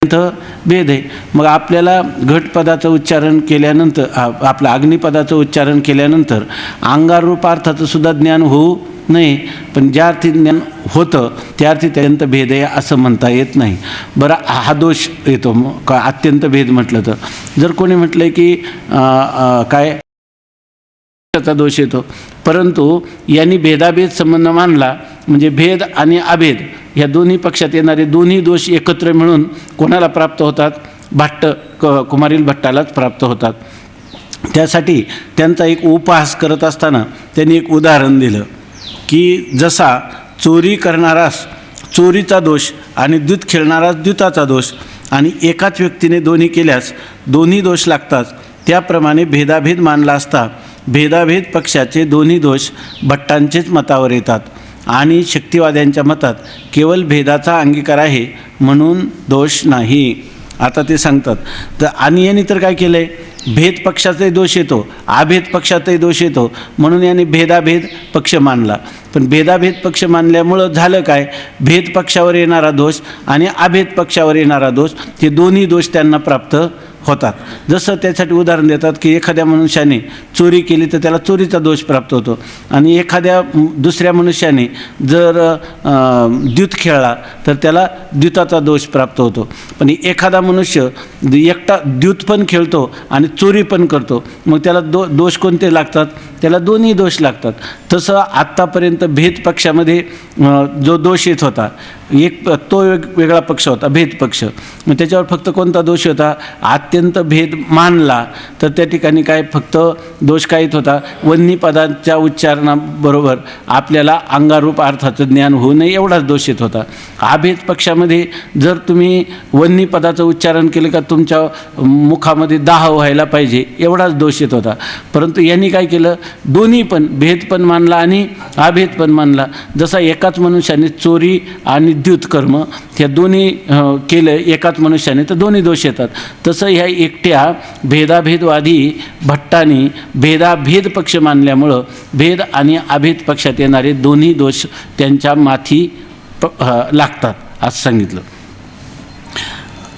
भेद आहे। मग आपल्याला घटपदाचं उच्चारण केल्यानंतर आपलं अग्निपदाचं उच्चारण केल्यानंतर अंगारूप अर्थाचं सुद्धा ज्ञान होऊ नये, पण ज्या अर्थी ज्ञान होतं त्या अर्थी अत्यंत भेद आहे असं म्हणता येत नाही। बरं, हा दोष येतो का अत्यंत भेद म्हटलं तर? जर कोणी म्हटलं की काय चा दोष येतो, परंतु यांनी भेदाभेद संबंध मानला म्हणजे भेद आणि अभेद या दोन्ही पक्षात येणारे दोन्ही दोष एकत्र मिळून कोणाला प्राप्त होतात? कुमारील भट्टालाच प्राप्त होतात। त्यासाठी त्यांचा एक उपहास करत असताना त्यांनी एक उदाहरण दिलं की जसा चोरी करणारास चोरीचा दोष आणि द्यूत खेळणारास द्यूताचा दोष आणि एकाच व्यक्तीने दोन्ही केल्यास दोन्ही दोष लागतात, त्याप्रमाणे भेदाभेद मानला असता भेदाभेद पक्षाचे दोन्ही दोष भट्टांचेच मतावर येतात आणि शक्तिवाद्यांच्या मतात केवळ भेदाचा अंगीकार आहे म्हणून दोष नाही। आता ते सांगतात तर आणि यांनी तर काय केलं आहे, भेद पक्षाचाही दोष येतो, अभेद पक्षाचाही दोष येतो, म्हणून यांनी भेदाभेद पक्ष मानला। पण भेदाभेद पक्ष मानल्यामुळं झालं काय, भेद पक्षावर येणारा दोष आणि अभेद पक्षावर येणारा दोष हे दोन्ही दोष त्यांना प्राप्त होतात। जसं त्यासाठी उदाहरण देतात की एखाद्या मनुष्याने चोरी केली तर त्याला चोरीचा दोष प्राप्त होतो आणि एखाद्या दुसऱ्या मनुष्याने जर द्यूत खेळला तर त्याला द्यूताचा दोष प्राप्त होतो। पण एखादा मनुष्य एकटा द्यूत पण खेळतो आणि चोरी पण करतो, मग त्याला दोष कोणते लागतात? त्याला दोन्ही दोष लागतात। तसं आत्तापर्यंत भेद पक्षामध्ये जो दोष येत होता एक तो वेगळा पक्ष होता भेद पक्ष, मग त्याच्यावर फक्त कोणता दोष होता? अत्यंत भेद मानला तर त्या ठिकाणी काय फक्त दोष काय येत होता? वन्नी पदांच्या उच्चारणाबरोबर आपल्याला अंगारूप अर्थाचं ज्ञान होऊ नये एवढाच दोष येत होता। अभेद पक्षामध्ये जर तुम्ही वन्नी पदाचं उच्चारण केलं का तुमच्या मुखामध्ये दाह व्हायला पाहिजे एवढाच दोष येत होता। परंतु यांनी काय केलं, दोन्ही पण भेद पण मानला आणि अभेद पण मानला। जसा एकाच मनुष्याने चोरी आणि द्यूत कर्म ह्या दोन्ही केलं एकाच मनुष्याने तर दोन्ही दोष येतात, तसं ह्या एकट्या भेदाभेदवादी भट्टांनी भेदाभेद पक्ष मानल्यामुळं भेद आणि अभेद पक्षात येणारे दोन्ही दोष त्यांच्या माथी लागतात असं सांगितलं।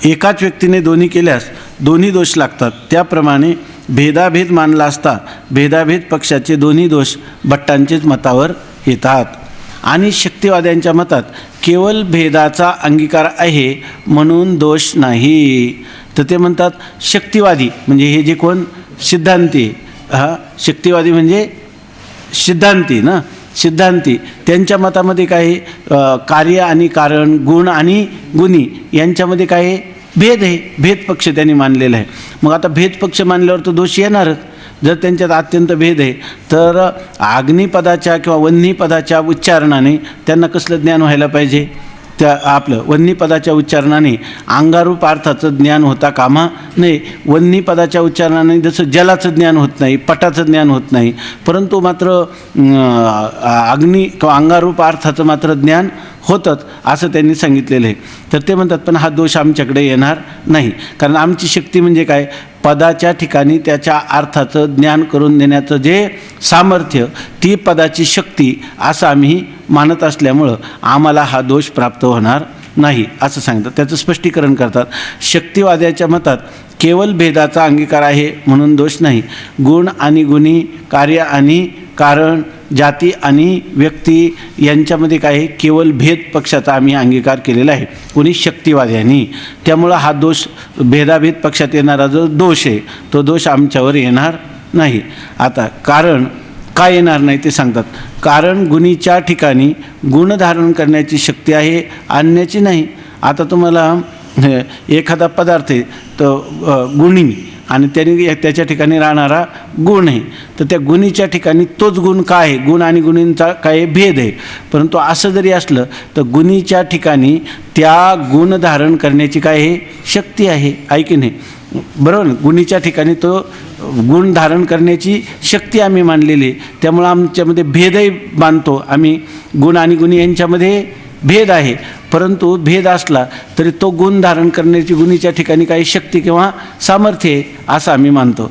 एकाच व्यक्तीने दोन्ही केल्यास दोन्ही दोष लागतात, त्याप्रमाणे भेदाभेद मानला असता भेदाभेद पक्षाचे दोन्ही दोष भट्टांचेच मतावर येतात आणि शक्तिवाद्यांच्या मतात केवळ भेदाचा अंगीकार आहे म्हणून दोष नाही। तर ते म्हणतात शक्तिवादी म्हणजे हे जे कोण सिद्धांती, शक्तिवादी म्हणजे सिद्धांती ना, सिद्धांती त्यांच्या मतामध्ये काय कार्य आणि कारण गुण आणि गुणी यांच्यामध्ये काय भेद आहे, भेद पक्ष त्यांनी मानलेला आहे। मग आता भेद पक्ष मानल्यावर तो दोष येणारच। जर त्यांच्यात अत्यंत भेद आहे तर अग्निपदाच्या किंवा वन्नी पदाच्या उच्चारणाने त्यांना कसलं ज्ञान व्हायला पाहिजे? त्या आपलं वन्नी पदाच्या उच्चारणाने अंगारूप अर्थाचं ज्ञान होता कामा नये। वन्नी पदाच्या उच्चारणाने जसं जलाचं ज्ञान होत नाही, पटाचं ज्ञान होत नाही, परंतु मात्र अग्नी किंवा अंगारूप अर्थाचं मात्र ज्ञान होतंच असं त्यांनी सांगितलेलं आहे। तर ते म्हणतात पण हा दोष आमच्याकडे येणार नाही, कारण आमची शक्ती म्हणजे काय, पदाच्या ठिकाणी त्याच्या अर्थाचं ज्ञान करून देण्याचं जे सामर्थ्य ती पदाची शक्ती असं आम्ही मानत असल्यामुळं आम्हाला हा दोष प्राप्त होणार नाही असं सांगतात। त्याचं स्पष्टीकरण करतात, शक्तिवाद्याच्या मतात केवळ भेदाचा अंगीकार आहे म्हणून दोष नाही, गुण आणि गुणी, कार्य आणि कारण, जाती आणि व्यक्ती यांच्यामध्ये काय आहे केवळ भेद पक्षाचा आम्ही अंगीकार केलेला आहे कोणी शक्तिवाद्यांनी, त्यामुळं हा दोष भेदाभेद पक्षात येणारा जो दोष आहे तो दोष आमच्यावर येणार नाही। आता कारण काय येणार नाही ते सांगतात, कारण गुणीच्या ठिकाणी गुण धारण करण्याची शक्ती आहे अन्याची नाही। आता तुम्हाला एखादा पदार्थ आहे तो गुणी आणि त्याच्या ठिकाणी राहणारा गुण आहे, तर त्या गुणीच्या ठिकाणी तोच गुण काय आहे, गुण आणि गुणींचा काय भेद आहे, परंतु असं जरी असलं तर गुणीच्या ठिकाणी त्या गुण धारण करण्याची काय आहे शक्ती आहे, आहे की नाही? बरोबर ना, गुणीच्या ठिकाणी तो गुण धारण करण्याची शक्ती आम्ही मानलेली आहे, त्यामुळं आमच्यामध्ये भेदही मानतो आम्ही, गुण आणि गुणी यांच्यामध्ये भेद आहे, परंतु भेद असला तरी तो गुण धारण करण्याची गुणीच्या ठिकाणी काही शक्ती किंवा सामर्थ्य आहे असं आम्ही मानतो.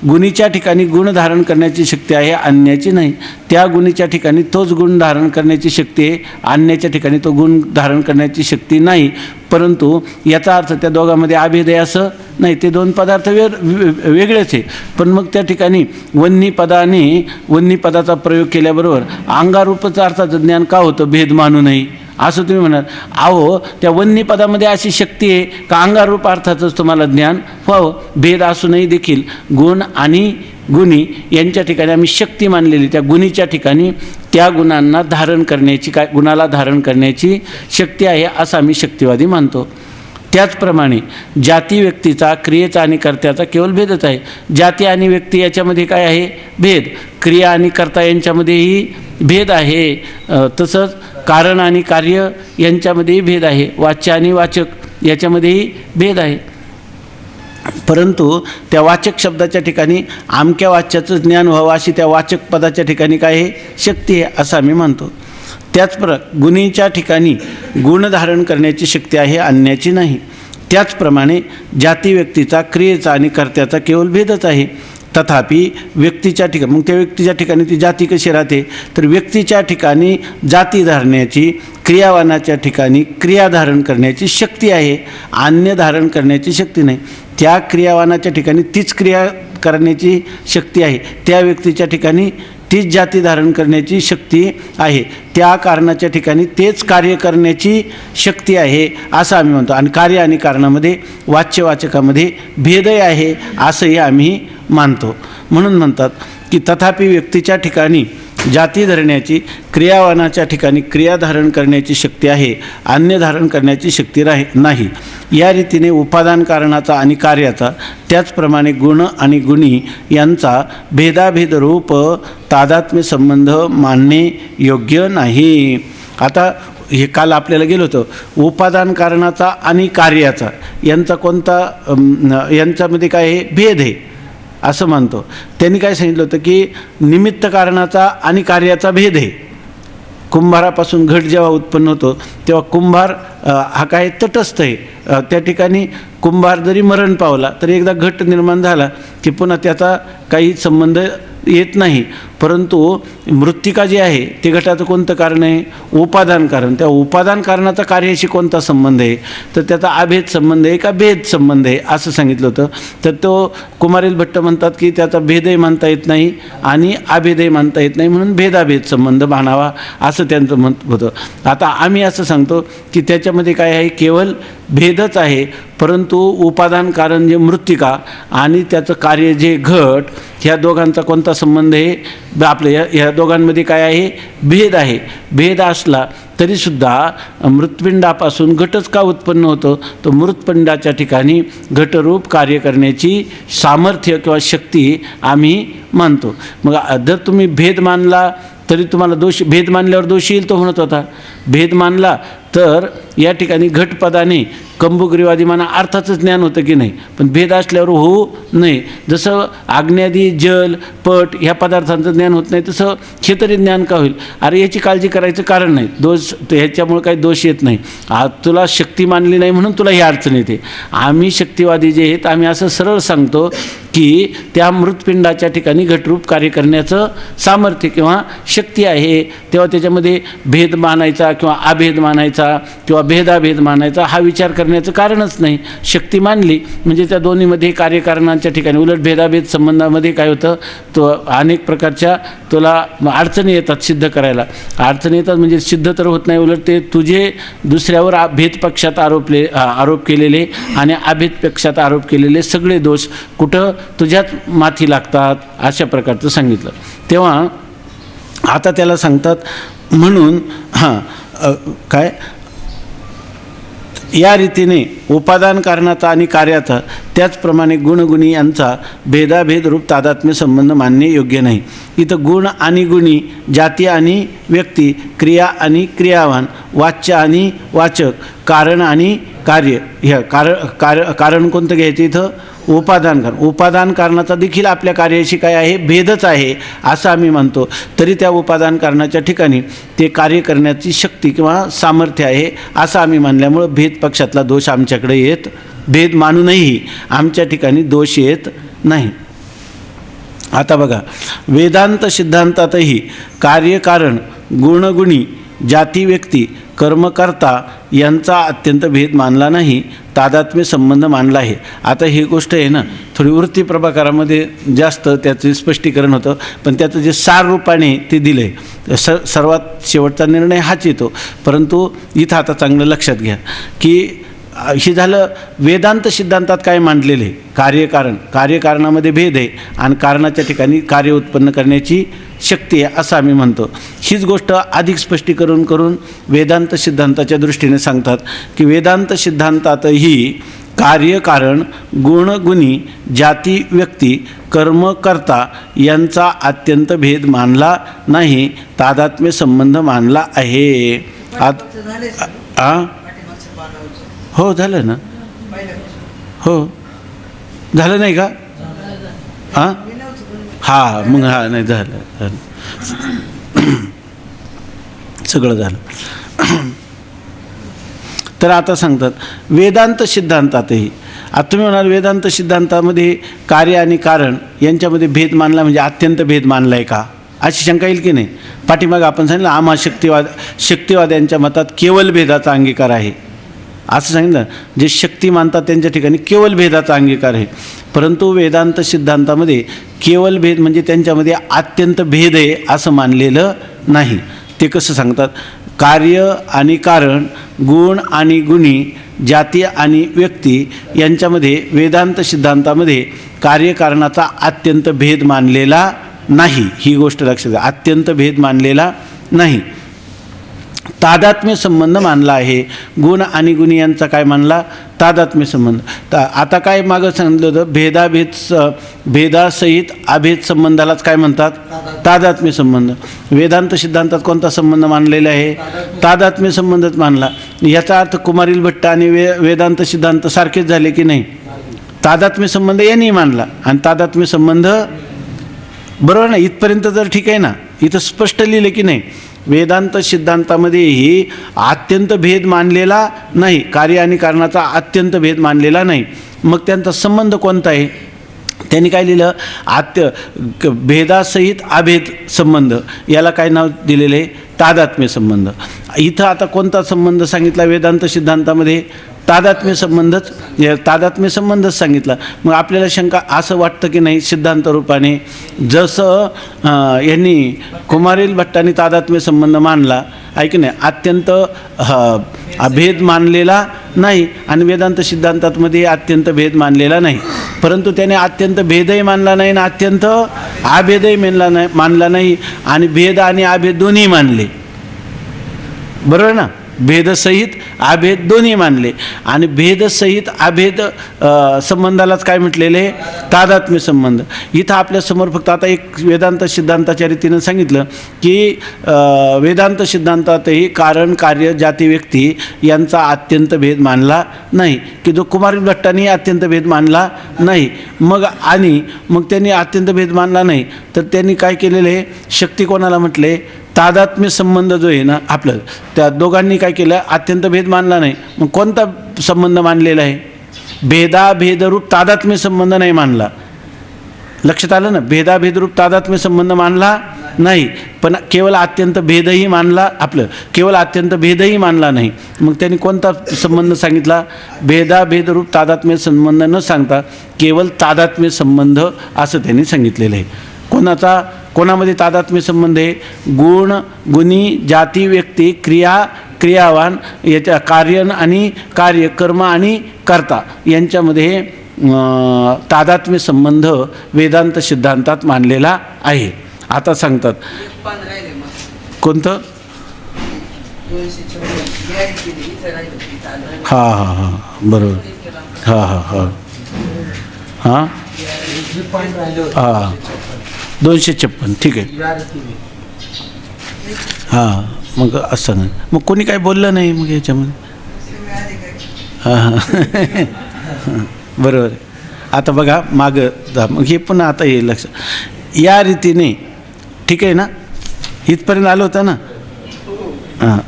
गुणीच्या ठिकाणी गुण धारण करण्याची शक्ती आहे, अन्याची नाही. त्या गुणीच्या ठिकाणी तोच गुण धारण करण्याची शक्ती आहे, अन्याच्या ठिकाणी तो गुण धारण करण्याची शक्ती नाही. परंतु याचा अर्थ त्या दोघांमध्ये अभेद आहे असं नाही, ते दोन पदार्थ वेगळेच आहे. पण मग त्या ठिकाणी वन्नी पदाचा प्रयोग केल्याबरोबर अंगारूपच अर्थाचं ज्ञान का होतं, भेद मानू नये असं तुम्ही म्हणाल. अहो, त्या वन्नी पदामध्ये अशी शक्ती आहे का अंगारूप अर्थातच तुम्हाला ज्ञान व्हावं. भेद असूनही देखील गुण आणि गुणी यांच्या ठिकाणी आम्ही शक्ती मानलेली, त्या गुणीच्या ठिकाणी त्या गुणांना धारण करण्याची गुणाला धारण करण्याची शक्ती आहे असं आम्ही शक्तिवादी मानतो. त्याचप्रमाणे जाती व्यक्तीचा, क्रियेचा आणि कर्त्याचा केवळ भेदच आहे. जाती आणि व्यक्ती याच्यामध्ये काय आहे, भेद. क्रिया आणि कर्ता यांच्यामध्येही भेद आहे. तसंच कारण आणि कार्य यांच्यामध्येही भेद आहे. वाच्य आणि वाचक याच्यामध्येही भेद आहे. परंतु त्या वाचक शब्दाच्या ठिकाणी आमक्या वाच्याचं ज्ञान व्हावं अशी त्या वाचक पदाच्या ठिकाणी काय आहे, शक्ती आहे असं आम्ही मानतो. गुणीच्या ठिकाणी गुण धारण करण्याची शक्ती आहे, अन्याची नाही. त्याचप्रमाणे जाती व्यक्तीचा, क्रियेचा आणि कर्त्याचा केवळ भेदच आहे. तथापि व्यक्तीच्या ठिकाणी, मग त्या व्यक्तीच्या ठिकाणी ती जाती कशी राहते, तर व्यक्तीच्या ठिकाणी जाती धारण्याची, क्रियावानाच्या ठिकाणी क्रिया धारण करण्याची शक्ती आहे, अन्य धारण करण्याची शक्ती नाही. त्या क्रियावानाच्या ठिकाणी तीच क्रिया करण्याची शक्ती आहे, त्या व्यक्तीच्या ठिकाणी तीच जाती धारण करण्याची शक्ती आहे, त्या कारणाच्या ठिकाणी तेच कार्य करण्याची शक्ती आहे असं आम्ही म्हणतो. आणि कार्य आणि कारणामध्ये, वाच्यवाचकामध्ये भेदही आहे असंही आम्ही मानतो. म्हणून म्हणतात की तथापि व्यक्तीच्या ठिकाणी जाती धरण्याची, क्रियावानाच्या ठिकाणी क्रिया धारण करण्याची शक्ती आहे, अन्य धारण करण्याची शक्ती नाही. या रीतीने उपादान कारणाचा आणि कार्याचा, त्याचप्रमाणे गुण आणि गुणी यांचा भेदाभेद रूप तादात्म्य संबंध मानणे योग्य नाही. आता हे काल आपल्याला गेलो होतं, उपादान कारणाचा आणि कार्याचा यांचा यांच्यामध्ये काय आहे, भेद आहे असं मानतो. त्यांनी काय सांगितलं होतं की निमित्त कारणाचा आणि कार्याचा भेद आहे. कुंभारापासून घट जेव्हा उत्पन्न होतो तेव्हा कुंभार हा काय तटस्थ आहे. त्या ठिकाणी कुंभार जरी मरण पावला तरी एकदा घट निर्माण झाला की पुन्हा त्याचा काही संबंध येत नाही. परंतु मृत्तिका जी आहे ते घटाचं कोणतं कारण आहे, उपादान कारण. त्या उपादान कारणाचा कार्याशी कोणता संबंध आहे, तर त्याचा अभेद संबंध आहे का भेद संबंध आहे असं सांगितलं होतं. तर तो कुमारील भट्ट म्हणतात की त्याचा भेदही मानता येत नाही आणि अभेदही मानता येत नाही, म्हणून भेदाभेद संबंध मानावा असं त्यांचं मत होतं. आता आम्ही असं सांगतो की त्याच्यामध्ये काय आहे, केवळ भेदच आहे. परंतु उपादान कारण जे मृत्तिका आणि त्याचं कार्य जे घट, ह्या दोघांचा कोणता संबंध आहे, आपल्या ह्या दोघांमध्ये काय आहे, भेद आहे. भेद असला तरीसुद्धा मृत्पिंडापासून घटच का उत्पन्न होतं, तो मृत्पिंडाच्या ठिकाणी घटरूप कार्य करण्याची सामर्थ्य किंवा शक्ती आम्ही मानतो. मग जर तुम्ही भेद मानला तरी तुम्हाला दोष, भेद मानल्यावर दोष येईल तो म्हणत होता. भेद मानला तर या ठिकाणी घटपदाने कंबुग्रीवादी म्हणा अर्थाचं ज्ञान होतं की नाही, पण भेद असल्यावर होऊ नये. जसं आग्नेयादी, जल, पट ह्या पदार्थांचं ज्ञान होत नाही तसं हे तरी ज्ञान का होईल. अरे याची काळजी करायचं कारण नाही, दोष ह्याच्यामुळे काही दोष येत नाही. तुला शक्ती मानली नाही म्हणून तुला ही अडचण येते. आम्ही शक्तिवादी जे आहेत आम्ही असं सरळ सांगतो की त्या मृतपिंडाच्या ठिकाणी घटरूप कार्य करण्याचं सामर्थ्य किंवा शक्ती आहे, तेव्हा त्याच्यामध्ये भेद मानायचा किंवा अभेद मानायचा किंवा भेदाभेद मानायचा हा विचार करण्याचं कारणच नाही. शक्ती मानली म्हणजे त्या दोन्हीमध्ये कार्यकारणांच्या ठिकाणी, उलट भेदाभेद संबंधामध्ये काय होतं, तो अनेक प्रकारच्या तुला अडचणी येतात सिद्ध करायला. अडचणी येतात म्हणजे सिद्ध तर होत नाही, उलट ते तुझे दुसऱ्यावर भेद पक्षात आरोप केलेले आणि अभेद पक्षात आरोप केलेले सगळे दोष कुठं तुझ्याच माथी लागतात अशा प्रकारचं सांगितलं. तेव्हा आता त्याला सांगतात म्हणून काय या रीतीने उपादान कारणाचा आणि कार्याचा, त्याचप्रमाणे गुणगुणी यांचा भेदाभेद रूप तादात्म्य संबंध मानणे योग्य नाही. इथं गुण आणि गुणी, जाती आणि व्यक्ती, क्रिया आणि क्रियावान, वाच्य आणि वाचक, कारण आणि कार्य ह्या कारण कोणतं घ्यायचं इथं उपादान कारण. उपादान कारणाचा देखील आपल्या कार्याशी काय आहे भेदच आहे असं आम्ही मानतो. तरी त्या उपादान कारणाच्या ठिकाणी ते कार्य करण्याची शक्ती किंवा सामर्थ्य आहे असं आम्ही मानल्यामुळं भेद पक्षातला दोष आमच्याकडे येत, भेद मानूनही आमच्या ठिकाणी दोष येत नाही. आता बघा, वेदांत सिद्धांतातही कार्यकारण गुणगुणी जाती व्यक्ती कर्मकर्ता यांचा अत्यंत भेद मानला नाही, तादात्म्य संबंध मानला आहे. आता ही गोष्ट आहे ना थोडी वृत्ती प्रभाकरामध्ये जास्त त्याचं स्पष्टीकरण होतं, पण त्याचं जे सार रूपाने ते दिलं आहे सर्वात शेवटचा निर्णय हाच येतो. परंतु इथं आता चांगलं लक्षात घ्या की हे झालं वेदांत सिद्धांतात काय मांडलेलं आहे, कार्यकारणामध्ये भेद आहे आणि कारणाच्या ठिकाणी कार्य उत्पन्न करण्याची शक्ती आहे असं आम्ही म्हणतो. हीच गोष्ट अधिक स्पष्टीकरण करून वेदांत सिद्धांताच्या दृष्टीने सांगतात की वेदांत सिद्धांतातही कार्यकारण गुणगुणी जाती व्यक्ती कर्मकर्ता यांचा अत्यंत भेद मानला नाही, तादात्म्य संबंध मानला आहे. हो झालं ना, हो झालं नाही का? हां मग नाही झालं सगळं झालं. तर आता सांगतात वेदांत सिद्धांतातही, आता तुम्ही म्हणाल वेदांत सिद्धांतामध्ये कार्य आणि कारण यांच्यामध्ये भेद मानला म्हणजे अत्यंत भेद मानला आहे का अशी शंका येईल की नाही. पाठीमागं आपण सांगितलं आम्हा शक्तिवाद्यांच्या मतात केवळ भेदाचा अंगीकार आहे असं सांगितलं. जे शक्ती मानतात त्यांच्या ठिकाणी केवळ भेदाचा अंगीकार आहे. परंतु वेदांत सिद्धांतामध्ये केवळ भेद म्हणजे त्यांच्यामध्ये अत्यंत भेद आहे असं मानलेलं नाही. ते कसं सांगतात, कार्य आणि कारण गुण आणि गुणी जाती आणि व्यक्ती यांच्यामध्ये वेदांत सिद्धांतामध्ये कार्यकारणाचा अत्यंत भेद मानलेला नाही. ही गोष्ट लक्षात घ्या, अत्यंत भेद मानलेला नाही, तादात्म्य संबंध मानला आहे. गुण आणि गुणी यांचा काय मानला, तादात्म्य संबंध. आता काय मागं सांगितलं होतं, भेदासहित अभेद संबंधालाच काय म्हणतात, तादात्म्य संबंध. वेदांत सिद्धांतात कोणता संबंध मानलेला आहे, तादात्म्य संबंधच मानला. याचा अर्थ कुमारील भट्ट आणि वेदांत सिद्धांत सारखेच झाले की नाही, तादात्म्य संबंध यांनी मानला आणि तादात्म्य संबंध बरोबर ना. इथपर्यंत जर ठीक आहे ना, इथं स्पष्ट लिहिलं की नाही वेदांत सिद्धांतामध्येही अत्यंत भेद मानलेला नाही, कार्य आणि कारणाचा अत्यंत भेद मानलेला नाही. मग त्यांचा संबंध कोणता आहे, त्यांनी काय लिहिलं, भेदासहित अभेद संबंध, याला काय नाव दिलेलं आहे, तादात्म्य संबंध. इथं आता कोणता संबंध सांगितला वेदांत सिद्धांतामध्ये, तादात्म्य संबंधच सांगितला. मग आपल्याला शंका असं वाटतं की नाही सिद्धांत रूपाने जसं यांनी कुमारील भट्टांनी तादात्म्य संबंध मानला आहे की नाही, अत्यंत अभेद मानलेला नाही आणि वेदांत सिद्धांतामध्ये अत्यंत भेद मानलेला नाही. परंतु त्याने अत्यंत भेदही मानला नाही आणि अत्यंत अभेदही मानला नाही आणि भेद आणि अभेद दोन्ही मानले, बरोबर ना. भेदसहित अभेद दोन्ही मानले आणि भेदसहित अभेद संबंधालाच काय म्हटलेले, तादात्म्य संबंध. इथं आपल्यासमोर फक्त आता एक वेदांत सिद्धांताच्या रीतीनं सांगितलं की वेदांत सिद्धांतातही कारण कार्य जाती व्यक्ती यांचा अत्यंत भेद मानला नाही, की जो कुमारी भट्टांनी अत्यंत भेद मानला नाही. मग त्यांनी अत्यंत भेद मानला नाही तर त्यांनी काय केलेलं आहे, शक्ती कोणाला म्हटले, तादात्म्य संबंध जो आहे ना आपलं, त्या दोघांनी काय केलं, अत्यंत भेद मानला नाही. मग कोणता संबंध मानलेला आहे, भेदाभेदरूप तादात्म्य संबंध नाही मानला. लक्षात आलं ना, भेदाभेदरूप तादात्म्य संबंध मानला नाही, पण केवळ अत्यंत भेदही मानला, आपलं केवळ अत्यंत भेदही मानला नाही. मग त्यांनी कोणता संबंध सांगितला, भेदाभेदरूप तादात्म्य संबंध न सांगता केवळ तादात्म्य संबंध असं त्यांनी सांगितलेलं आहे. कोणामध्ये तादात्म्य संबंध आहे, गुण गुणी जाती व्यक्ती क्रियावान याच्या कार्य कर्म आणि कर्ता यांच्यामध्ये तादात्म्य संबंध वेदांत सिद्धांतात मानलेला आहे. आता सांगतात कोणतं, हां बरोबर, हां 256 ठीक आहे. हां मग असं नाही, मग कोणी काय बोललं नाही मग याच्यामध्ये, बरोबर. आता बघा मागं मग हे पुन्हा आता हे लक्ष या रीतीने ठीक आहे ना, इथपर्यंत आलं होतं ना. हां,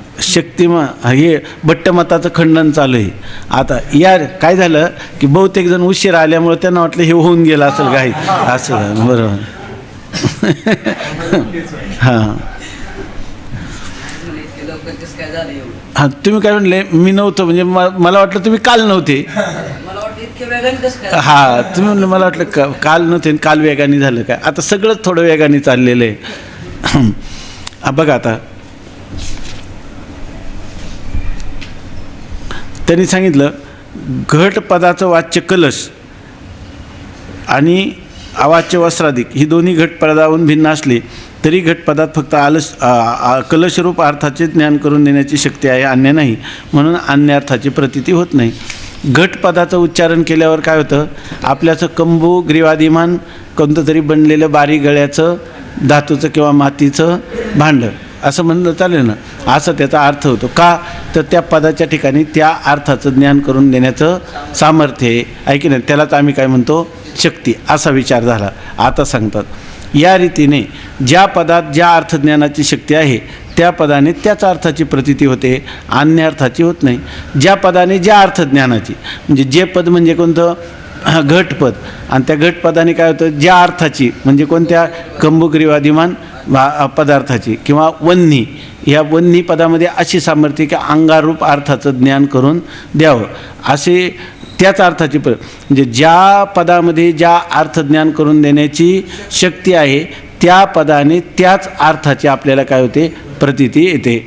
हे भट्टमताचं खंडन चालू आहे. आता या काय झालं की बहुतेक जण उशीर आल्यामुळे त्यांना वाटलं हे होऊन गेलं असेल काही असं. बरोबर. हां हां, तुम्ही काय म्हणले मी नव्हतो म्हणजे मला वाटलं तुम्ही काल नव्हते. हां, तुम्ही म्हणलं मला वाटलं काल नव्हते, काल वेगाने झालं काय. आता सगळंच थोडं वेगाने चाललेलं आहे. बघा आता त्यांनी सांगितलं घट पदाचं वाच्य कलश आणि अवाच्य वस्त्राधिक ही दोन्ही घटपदाहून भिन्न असली तरी घटपदात फक्त कलशरूप अर्थाचे ज्ञान करून देण्याची शक्ती आहे, अन्य नाही. म्हणून अन्य अर्थाची प्रतीती होत नाही. घटपदाचं उच्चारण केल्यावर काय होतं, आपल्याचं कंबू ग्रीवादिमान कोणतं तरी बनलेलं बारीक गळ्याचं धातूचं किंवा मातीचं भांडं असं म्हणलं चालेल ना, असं त्याचा अर्थ होतो. का तर त्या पदाच्या ठिकाणी त्या अर्थाचं ज्ञान करून देण्याचं सामर्थ्य आहे, आहे की नाही. त्यालाच आम्ही काय म्हणतो, शक्ती असा विचार झाला. आता सांगतात या रीतीने ज्या पदात ज्या अर्थज्ञानाची शक्ती आहे त्या पदाने त्याच अर्थाची प्रतीती होते, अन्य अर्थाची होत नाही. ज्या पदाने ज्या अर्थज्ञानाची म्हणजे जे पद म्हणजे कोणतं, घटपद, आणि त्या घटपदाने काय होतं ज्या अर्थाची म्हणजे कोणत्या कंबुग्रीवादिमान पदार्थाची किंवा वन्नी, या वन्नी पदामध्ये अशी सामर्थ्य की अंगारूप अर्थाचं ज्ञान करून द्यावं असे त्याच अर्थाची म्हणजे ज्या पदामध्ये ज्या अर्थज्ञान करून देण्याची शक्ती आहे त्या पदाने त्याच अर्थाची आपल्याला काय होते, प्रतीती येते,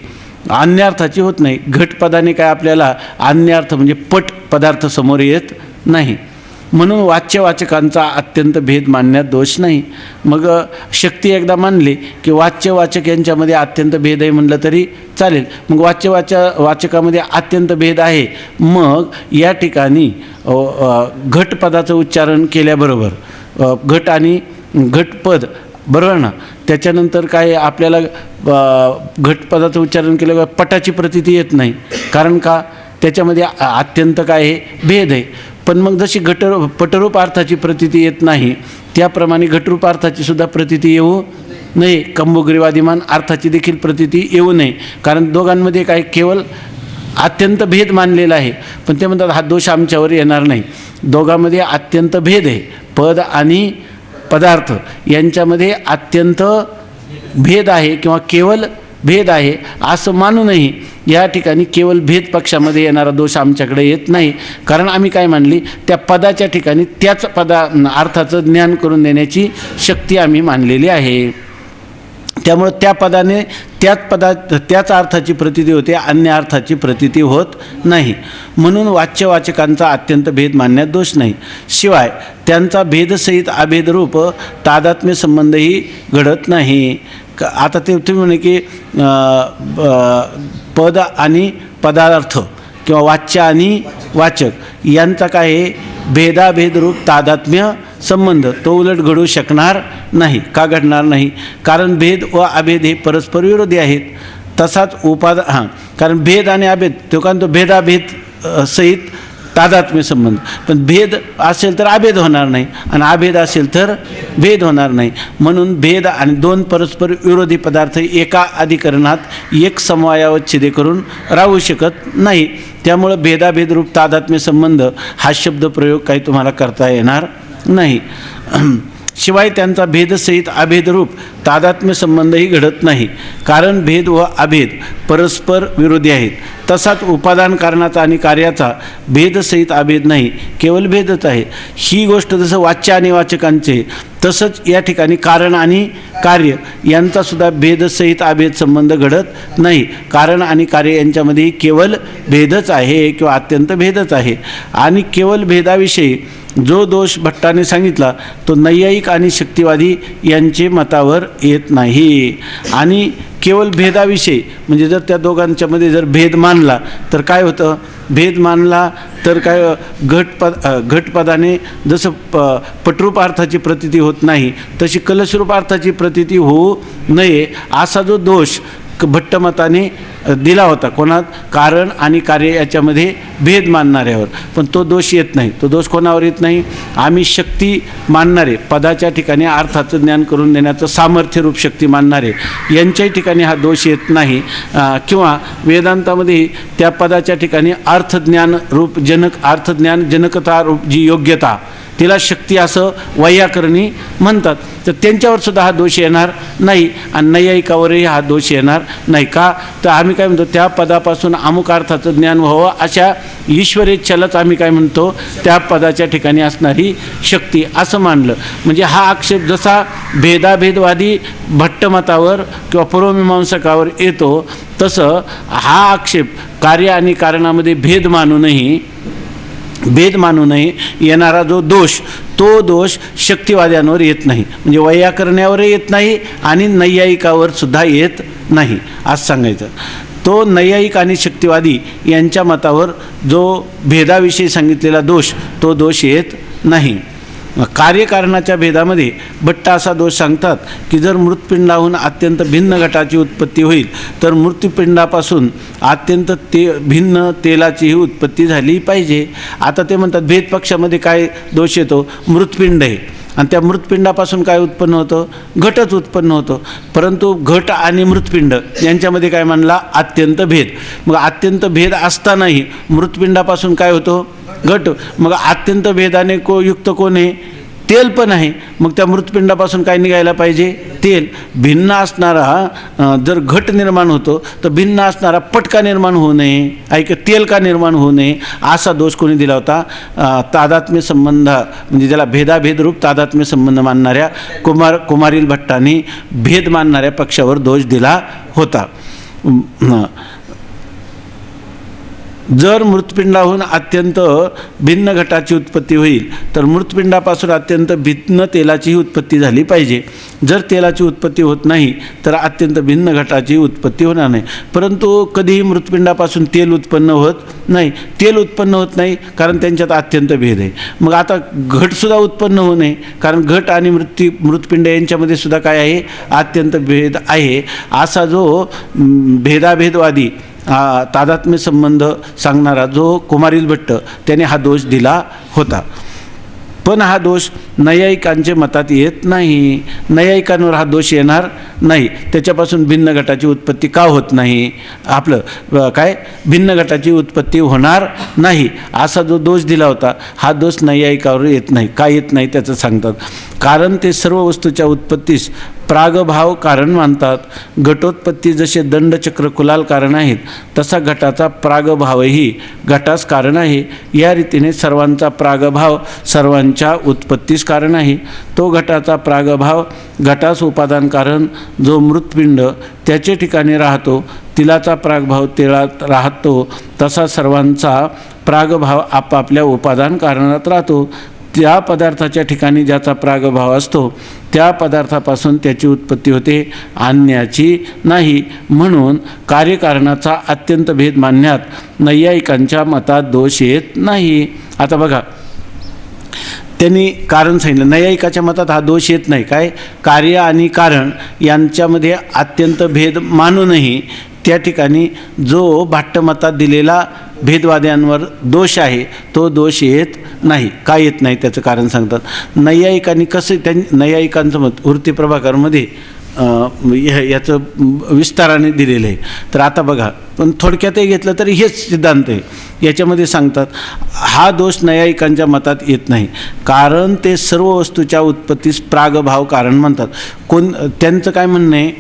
अन्य अर्थाची होत नाही. घटपदाने काय आपल्याला अन्य अर्थ म्हणजे पट पदार्थ समोर येत नाही. म्हणून वाच्यवाचकांचा अत्यंत भेद मानण्यात दोष नाही. मग शक्ती एकदा मानली की वाच्यवाचक यांच्यामध्ये अत्यंत भेद आहे म्हणलं तरी चालेल. मग वाचकामध्ये अत्यंत भेद आहे, मग या ठिकाणी घटपदाचं उच्चारण केल्याबरोबर घट आणि घटपद बरोबर ना, त्याच्यानंतर काय आपल्याला घटपदाचं उच्चारण केल्यावर पटाची प्रतीती येत नाही. कारण का, त्याच्यामध्ये अत्यंत काय आहे, भेद आहे. पण मग जशी पटरूप अर्थाची प्रतीती येत नाही त्याप्रमाणे घटरूप अर्थाची सुद्धा प्रतीती येऊ नये, कंबुग्रीवादिमान अर्थाची देखील प्रतीती येऊ नये. कारण दोघांमध्ये काय केवळ अत्यंत भेद मानलेला आहे, पण ते म्हणतात हा दोष आमच्यावर येणार नाही. दोघांमध्ये अत्यंत भेद आहे, पद आणि पदार्थ यांच्यामध्ये अत्यंत भेद आहे किंवा केवळ भेद आहे असं मानूनही या ठिकाणी केवळ भेद पक्षामध्ये येणारा दोष आमच्याकडे येत नाही. कारण आम्ही काय मानली, त्या पदाच्या ठिकाणी त्याच अर्थाचं ज्ञान करून देण्याची शक्ती आम्ही मानलेली आहे. त्यामुळे त्या पदाने त्याच अर्थाची प्रतीती होते, अन्य अर्थाची प्रतीती होत नाही. म्हणून वाच्यवाचकांचा अत्यंत भेद मानण्यात दोष नाही. शिवाय त्यांचा भेदसहित अभेदरूप तादात्म्य संबंधही घडत नाही. आता ते तुम्ही म्हणे की पद आणि पदार्थ किंवा वाच्य आणि वाचक यांचा काय आहे, भेदाभेदरूप तादात्म्य संबंध तो उलट घडू शकणार नाही. का घडणार नाही, कारण भेद व अभेद हे परस्पर विरोधी आहेत. तसाच कारण भेद आणि अभेद तो कारण तो भेदाभेद सहित तादात्म्य संबंध, पण भेद असेल तर अभेद होणार नाही आणि अभेद असेल तर भेद होणार नाही. म्हणून भेद आणि दोन परस्पर विरोधी पदार्थ एका अधिकरणात एक समवायावच्छेदे करून राहू शकत नाही. त्यामुळं भेदाभेदरूप तादात्म्य संबंध हा शब्द प्रयोग काही तुम्हाला करता येणार नाही. शिवाय त्यांचा भेदसहित अभेदरूप तादात्म्य संबंधही घडत नाही, कारण भेद व अभेद परस्पर विरोधी आहेत. तसाच उपादान कारणाचा आणि कार्याचा भेदसहित अभेद नाही, केवळ भेदच आहे. ही गोष्ट जसं वाच्य आणि वाचकांचे तसंच या ठिकाणी कारण आणि कार्य यांचा सुद्धा भेदसहित अभेद संबंध घडत नाही. कारण आणि कार्य यांच्यामध्ये केवळ भेदच आहे किंवा अत्यंत भेदच आहे. आणि केवळ भेदाविषयी जो दोष भट्टाने सांगितला तो नैयायिक आणि शक्तिवादी यांचे मतावर येत नाही. आणि केवळ भेदाविषयी म्हणजे जर त्या दोघांच्यामध्ये जर भेद मानला तर काय होतं, भेद मानला तर काय घटपदाने जसं पटरूप अर्थाची प्रतीती होत नाही तशी कलशरूप अर्थाची प्रतीती होऊ नये असा जो दोष भट्टमताने दिला होता. कोणात? कारण आणि कार्य याच्यामध्ये भेद मानणाऱ्यावर. पण तो दोष येत नाही. तो दोष कोणावर येत नाही? आम्ही शक्ती मानणारे, पदाच्या ठिकाणी अर्थाचं ज्ञान करून देण्याचं सामर्थ्यरूप शक्ती मानणारे यांच्याही ठिकाणी हा दोष येत नाही. किंवा वेदांतामध्ये त्या पदाच्या ठिकाणी अर्थज्ञान रूप अर्थज्ञान जनकता रूप जी योग्यता, तिला शक्ती असं वैयाकरणी म्हणतात. तर त्यांच्यावर सुद्धा हा दोष येणार नाही आणि नैयायिकावरही हा दोष येणार नाही. का? तर आम्ही काय म्हणतो, त्या पदापासून अमुक अर्थाचं ज्ञान व्हावं अशा ईश्वरेच्छेलाच आम्ही काय म्हणतो, त्या पदाच्या ठिकाणी असणारी शक्ती असं मानलं. म्हणजे हा आक्षेप जसा भेदाभेदवादी भट्टमतावर किंवा पूर्वमीमांसकावर येतो, तसं हा आक्षेप कार्य आणि कारणामध्ये भेद मानू नये येणारा जो दोष, तो दोष शक्तिवाद्यांवर येत नाही. म्हणजे वैयाकरण्यावरही येत नाही आणि नैयायिकावर सुद्धा येत नाही असं सांगायचं. तो नैयायिक आणि शक्तिवादी यांच्या मतावर जो भेदाविषयी सांगितलेला दोष, तो दोष येत नाही. कार्यकारणाच्या भेदामध्ये भट्ट असा दोष सांगतात की जर मृत्पिंडाहून अत्यंत भिन्न घटाची उत्पत्ती होईल तर मृत्यूपिंडापासून अत्यंत भिन्न तेलाचीही उत्पत्ती झाली पाहिजे. आता ते म्हणतात भेदपक्षामध्ये काय दोष येतो? मृत्पिंड आहे आणि त्या मृत्पिंडापासून काय उत्पन्न होतं? घटच उत्पन्न होतं. परंतु घट आणि मृत्पिंड यांच्यामध्ये काय मानला? अत्यंत भेद. मग अत्यंत भेद असतानाही मृत्पिंडापासून काय होतो? घट. मग अत्यंत भेदाने युक्त कोण आहे? तेल पण आहे. मग त्या मृत्पिंडापासून काय निघायला पाहिजे? तेल. भिन्न असणारा जर घट निर्माण होतो तर भिन्न असणारा पट का निर्माण होऊ नये, तेल का निर्माण होऊ नये, असा दोष कोणी दिला होता? तादात्म्य संबंध, म्हणजे ज्याला भेदाभेदरूप तादात्म्य संबंध मानणाऱ्या कुमारील भट्टाने भेद मानणाऱ्या पक्षावर दोष दिला होता. जर मृत्पिंडाहून अत्यंत भिन्न घटाची उत्पत्ती होईल तर मृत्पिंडापासून अत्यंत भिन्न तेलाचीही उत्पत्ती झाली पाहिजे. जर तेलाची उत्पत्ती होत नाही तर अत्यंत भिन्न घटाची उत्पत्ती होणार नाही. परंतु कधीही मृत्पिंडापासून तेल उत्पन्न होत नाही. तेल उत्पन्न होत नाही कारण त्यांच्यात अत्यंत भेद आहे. मग आता घटसुद्धा उत्पन्न होऊ नये कारण घट आणि मृत्पिंड यांच्यामध्ये सुद्धा काय आहे? अत्यंत भेद आहे. असा जो भेदाभेदवादी तादात्म्य संबंध सांगणारा जो कुमारील भट्ट, त्याने हा दोष दिला होता. पण हा दोष नैयायिकांच्या मतात येत नाही. नैयायिकांवर हा दोष येणार नाही. त्याच्यापासून भिन्न घटाची उत्पत्ती का होत नाही? आपलं काय? भिन्न घटाची उत्पत्ती होणार नाही असा जो दोष दिला होता, हा दोष नैयायिकावर येत नाही. का येत नाही त्याचं सांगतात. कारण ते सर्व वस्तूच्या उत्पत्तीस प्रागभाव कारण मानतात. घटोत्पत्ती जसे दंडचक्र कुलाल कारण आहेत, तसा घटाचा प्रागभावही घटास कारण आहे. या रीतीने सर्वांचा प्रागभाव सर्वांच्या उत्पत्तीस कारण आहे. तो घटाचा प्रागभाव घटास उपादान कारण जो मृत्पिंड त्याचे ठिकाणी राहतो, तिलाचा प्रागभाव तेळात राहतो, तसा सर्वांचा प्रागभाव आपापल्या उपादान कारणात राहतो. त्या पदार्थाच्या ठिकाणी ज्याचा प्रागभाव असतो त्या पदार्थापासून त्याची उत्पत्ती होते, आणण्याची नाही. म्हणून कार्यकारणाचा अत्यंत भेद मानण्यात नैयायिकांच्या मतात दोष येत नाही. आता बघा, त्यांनी कारण सांगितलं. नैयायिकाच्या मतात हा दोष येत नाही. काय? कार्य आणि कारण यांच्यामध्ये अत्यंत भेद मानूनही त्या ठिकाणी जो भाट्टमतात दिलेला भेदवाद्यांवर दोष आहे, तो दोष येत नाही. का येत नाही त्याचं कारण सांगतात. नैयायिकांनी कसं, नैयायिकांचं मत वृत्ती प्रभाकरमध्ये याचं विस्ताराने दिलेलं आहे. तर आता बघा, पण थोडक्यातही घेतलं तरी हेच सिद्धांत आहे. याच्यामध्ये सांगतात हा दोष नैयायिकांच्या मतात येत नाही कारण ते सर्व वस्तूच्या उत्पत्तीस प्रागभाव कारण म्हणतात. त्यांचं काय म्हणणं आहे?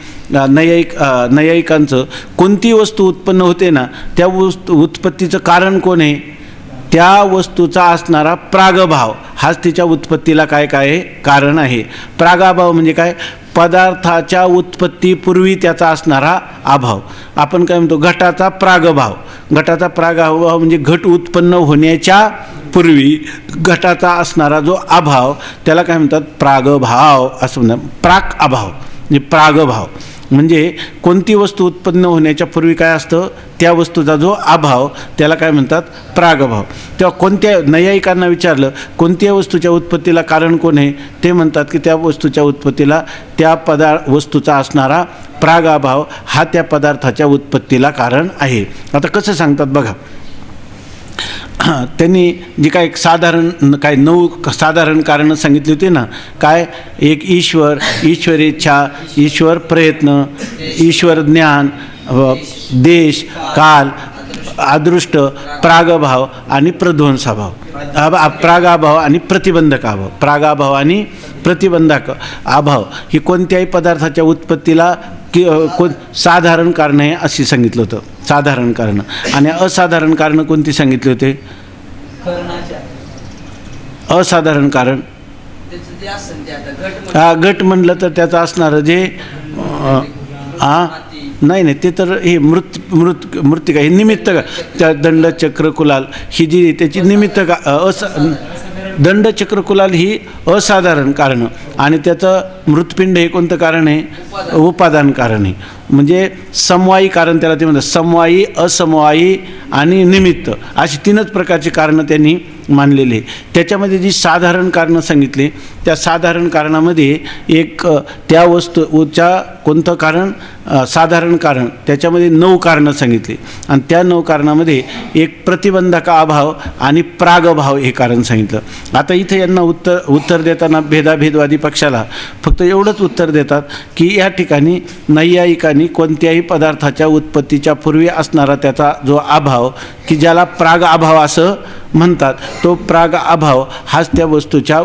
नैयायिकांचं कोणती वस्तू उत्पन्न होते ना, त्या उत्पत्तीचं कारण कोण आहे? त्या वस्तूचा असणारा प्रागभाव हाच तिच्या उत्पत्तीला काय आहे? कारण आहे. प्रागभाव म्हणजे काय? पदार्थाच्या उत्पत्तीपूर्वी त्याचा असणारा अभाव. आपण काय म्हणतो? घटाचा प्रागभाव. घटाचा प्रागभाव म्हणजे घट उत्पन्न होण्याच्या पूर्वी घटाचा असणारा जो अभाव, त्याला काय म्हणतात? प्रागभाव असं म्हणतात. प्राक अभाव म्हणजे प्रागभाव. म्हणजे कोणती वस्तू उत्पन्न होण्याच्या पूर्वी काय असतं? त्या वस्तूचा जो अभाव, त्याला काय म्हणतात? प्रागभाव. तेव्हा कोणत्या नैयायिकांना विचारलं कोणत्या वस्तूच्या उत्पत्तीला कारण कोण आहे? ते म्हणतात की त्या वस्तूच्या उत्पत्तीला त्या वस्तूचा असणारा प्रागाभाव हा त्या पदार्थाच्या उत्पत्तीला कारण आहे. आता कसं सांगतात बघा, त्यांनी जी काय साधारण 9 साधारण कारणं सांगितली होती ना, काय, एक ईश्वर, ईश्वर इच्छा, ईश्वर प्रयत्न, ईश्वर ज्ञान, देश, काल, अदृष्ट, प्रागभाव आणि प्रध्वंसाभाव, प्रागाभाव आणि प्रतिबंधक अभाव. प्रागाभाव आणि प्रतिबंधक अभाव ही कोणत्याही पदार्थाच्या उत्पत्तीला साधारण कारण आहे अशी सांगितलं होतं, साधारण कारण. आणि असाधारण कारण कोणती सांगितले होते? असाधारण कारण घट म्हणलं तर त्याचं असणारं जे नाही ते तर हे मृत्तिका हे निमित्त का, त्या दंडचक्र कुलाल ही जी त्याची निमित्त का दंडचक्र कुलाल ही असाधारण कारण, आणि त्याचं मृत्पिंड हे कोणतं कारण आहे? उपादान कारण आहे. म्हणजे समवायी कारण त्याला ते म्हणतात, समवायी, असमवायी आणि निमित्त अशी 3च प्रकारची कारणं त्यांनी मानलेली. त्याच्यामध्ये जी साधारण कारणं सांगितली, त्या साधारण कारणामध्ये एक त्या वस्तूच्या कोणतं कारण, साधारण कारण, त्याच्यामध्ये 9 कारणं सांगितली, आणि त्या 9 कारणामध्ये एक प्रतिबंधक अभाव आणि प्रागभाव हे कारण सांगितलं. आता इथे यांना उत्तर देताना भेदाभेदवादी पक्षाला फक्त एवढंच उत्तर देतात की या ठिकाणी नैयायिकांनी कोणत्याही पदार्थाच्या उत्पत्तीच्या पूर्वी असणारा त्याचा जो अभाव, की ज्याला प्राग अभाव असं म्हणतात, तो प्राग अभाव हाच त्या वस्तूच्या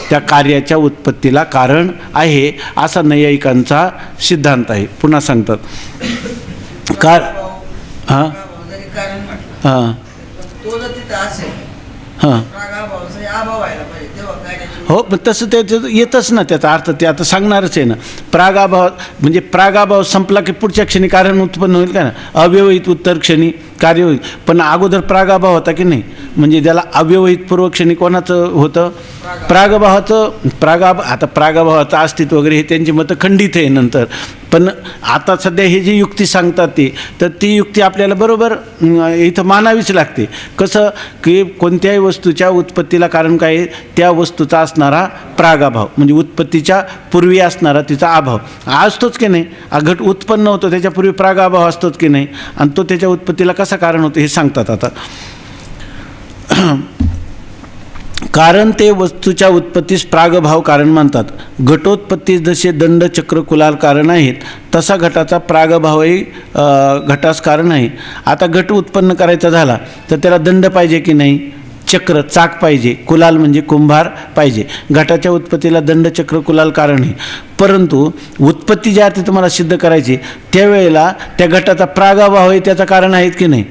त्या कार्याच्या उत्पत्तीला कारण आहे असा नैयायिकांचा सिद्धांत आहे. पुन्हा सांगतात हां हां हां हो, पण तसं त्याचं येतच ना, त्याचा अर्थ ते आता सांगणारच आहे ना. प्रागाभाव म्हणजे प्रागाभाव संपला की पुढच्या क्षणी कारण उत्पन्न होईल का ना, अव्यवहित उत्तर क्षणी कार्य होईल. पण अगोदर प्रागाभाव होता की नाही, म्हणजे ज्याला अव्यवहित पूर्वक्षणी कोणाचं होतं? प्रागाभावाचं. आता प्रागाभावाचं अस्तित्व वगैरे हे त्यांची मतं खंडित आहे नंतर, पण आता सध्या हे जी युक्ती सांगतात ती, तर ती युक्ती आपल्याला बरोबर इथं मानावीच लागते. कसं की कोणत्याही वस्तूच्या उत्पत्तीला कारण काय आहे? त्या वस्तूचा असणारा प्रागाभाव, म्हणजे उत्पत्तीच्या पूर्वी असणारा तिचा अभाव असतोच की नाही. घट उत्पन्न होतो त्याच्यापूर्वी प्रागाभाव असतोच की नाही, आणि तो त्याच्या उत्पत्तीला कसा कारण होतो हे सांगतात. आता कारण ते वस्तूच्या उत्पत्तीस प्रागभाव कारण मानतात. घटोत्पत्तीस जसे दंड चक्र कुलाल कारण आहेत, तसा घटाचा प्रागभावही घटास कारण आहे. आता घट उत्पन्न करायचा झाला तर त्याला दंड पाहिजे की नाही? चक्र, चाक पाहिजे. कुलाल म्हणजे कुंभार पाहिजे. घटाच्या उत्पत्तीला दंडचक्र कुलाल कारण आहे. परंतु उत्पत्ती ज्या अर्थी तुम्हाला सिद्ध करायची त्यावेळेला त्या घटाचा प्रागभाव आहे त्याचं कारण आहेत की नाही?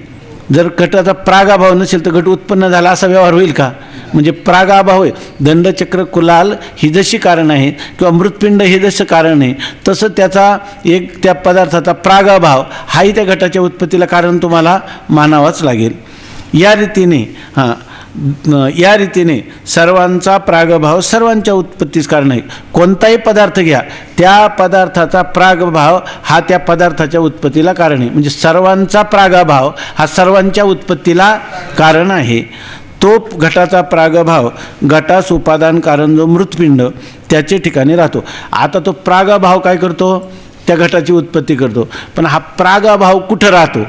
जर घटाचा प्रागाभाव नसेल तर घट उत्पन्न झाला असा व्यवहार होईल का? म्हणजे प्रागाभाव आहे. दंडचक्र कुलाल ही जशी कारण आहे किंवा मृत्पिंड हे जसं कारण आहे, तसं त्याचा एक त्या पदार्थाचा प्रागाभाव हाही त्या घटाच्या उत्पत्तीला कारण तुम्हाला मानावाच लागेल. या रीतीने सर्वांचा प्रागभाव सर्वांच्या उत्पत्तीस कारण आहे. कोणताही पदार्थ घ्या, त्या पदार्थाचा प्रागभाव हा त्या पदार्थाच्या उत्पत्तीला कारण आहे. म्हणजे सर्वांचा प्रागभाव हा सर्वांच्या उत्पत्तीला कारण आहे. तो घटाचा प्रागभाव घटास उपादान कारण जो मृत्पिंड त्याचे ठिकाणी राहतो. आता तो प्रागभाव काय करतो? त्या घटाची उत्पत्ती करतो. पण हा प्रागभाव कुठं राहतो?